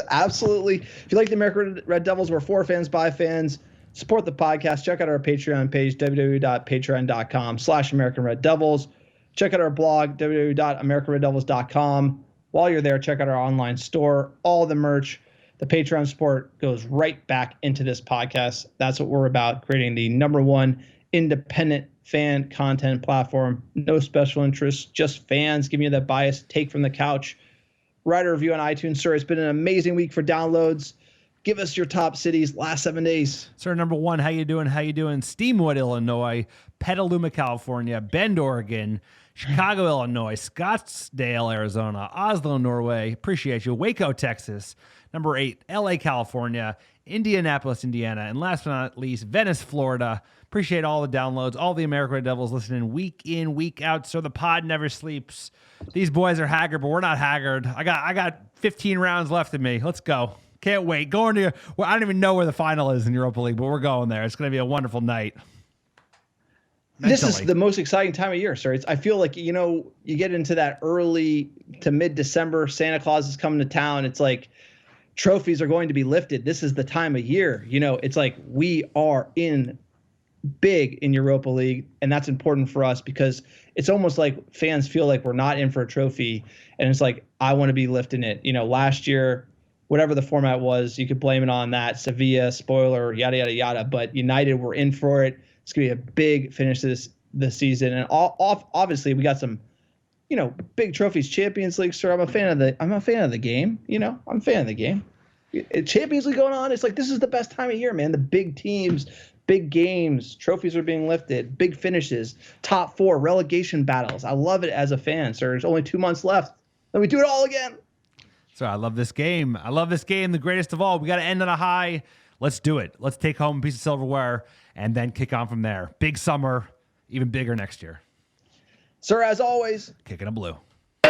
[SPEAKER 6] Absolutely. If you like the American Red Devils, we're for fans, by fans. Support the podcast. Check out our Patreon page, www.patreon.com/AmericanRedDevils. Check out our blog, www.americanreddevils.com. While you're there, check out our online store, all the merch. The Patreon support goes right back into this podcast. That's what we're about, creating the #1 independent fan content platform. No special interests, just fans giving you that biased take from the couch. Write a review on iTunes, sir. It's been an amazing week for downloads. Give us your top cities last 7 days.
[SPEAKER 7] Sir, #1, how you doing? Steamwood, Illinois, Petaluma, California, Bend, Oregon, Chicago, Illinois, Scottsdale, Arizona, Oslo, Norway. Appreciate you. Waco, Texas. #8, LA, California, Indianapolis, Indiana, and last but not least, Venice, Florida. Appreciate all the downloads, all the American Red Devils listening week in, week out. So the pod never sleeps. These boys are haggard, but we're not haggard. I got 15 rounds left in me. Let's go. Can't wait. Going to, well, I don't even know where the final is in Europa League, but we're going there. It's going to be a wonderful night.
[SPEAKER 6] This is the most exciting time of year, sir. I feel like, you get into that early to mid-December, Santa Claus is coming to town. It's like trophies are going to be lifted. This is the time of year. It's like we are in big in Europa League, and that's important for us because it's almost like fans feel like we're not in for a trophy, and it's like, I want to be lifting it. Last year, whatever the format was, you could blame it on that Sevilla spoiler, yada yada yada. But United were in for it. It's gonna be a big finish this season, and obviously we got some, big trophies. Champions League, sir. I'm a fan of the game. I'm a fan of the game. Champions League going on. It's like, this is the best time of year, man. The big teams, big games, trophies are being lifted, big finishes, top 4, relegation battles. I love it as a fan, sir. There's only 2 months left. Let me do it all again.
[SPEAKER 7] So I love this game. The greatest of all. We got to end on a high. Let's do it. Let's take home a piece of silverware and then kick on from there. Big summer, even bigger next year.
[SPEAKER 6] Sir, as always,
[SPEAKER 7] kicking a blue.
[SPEAKER 2] The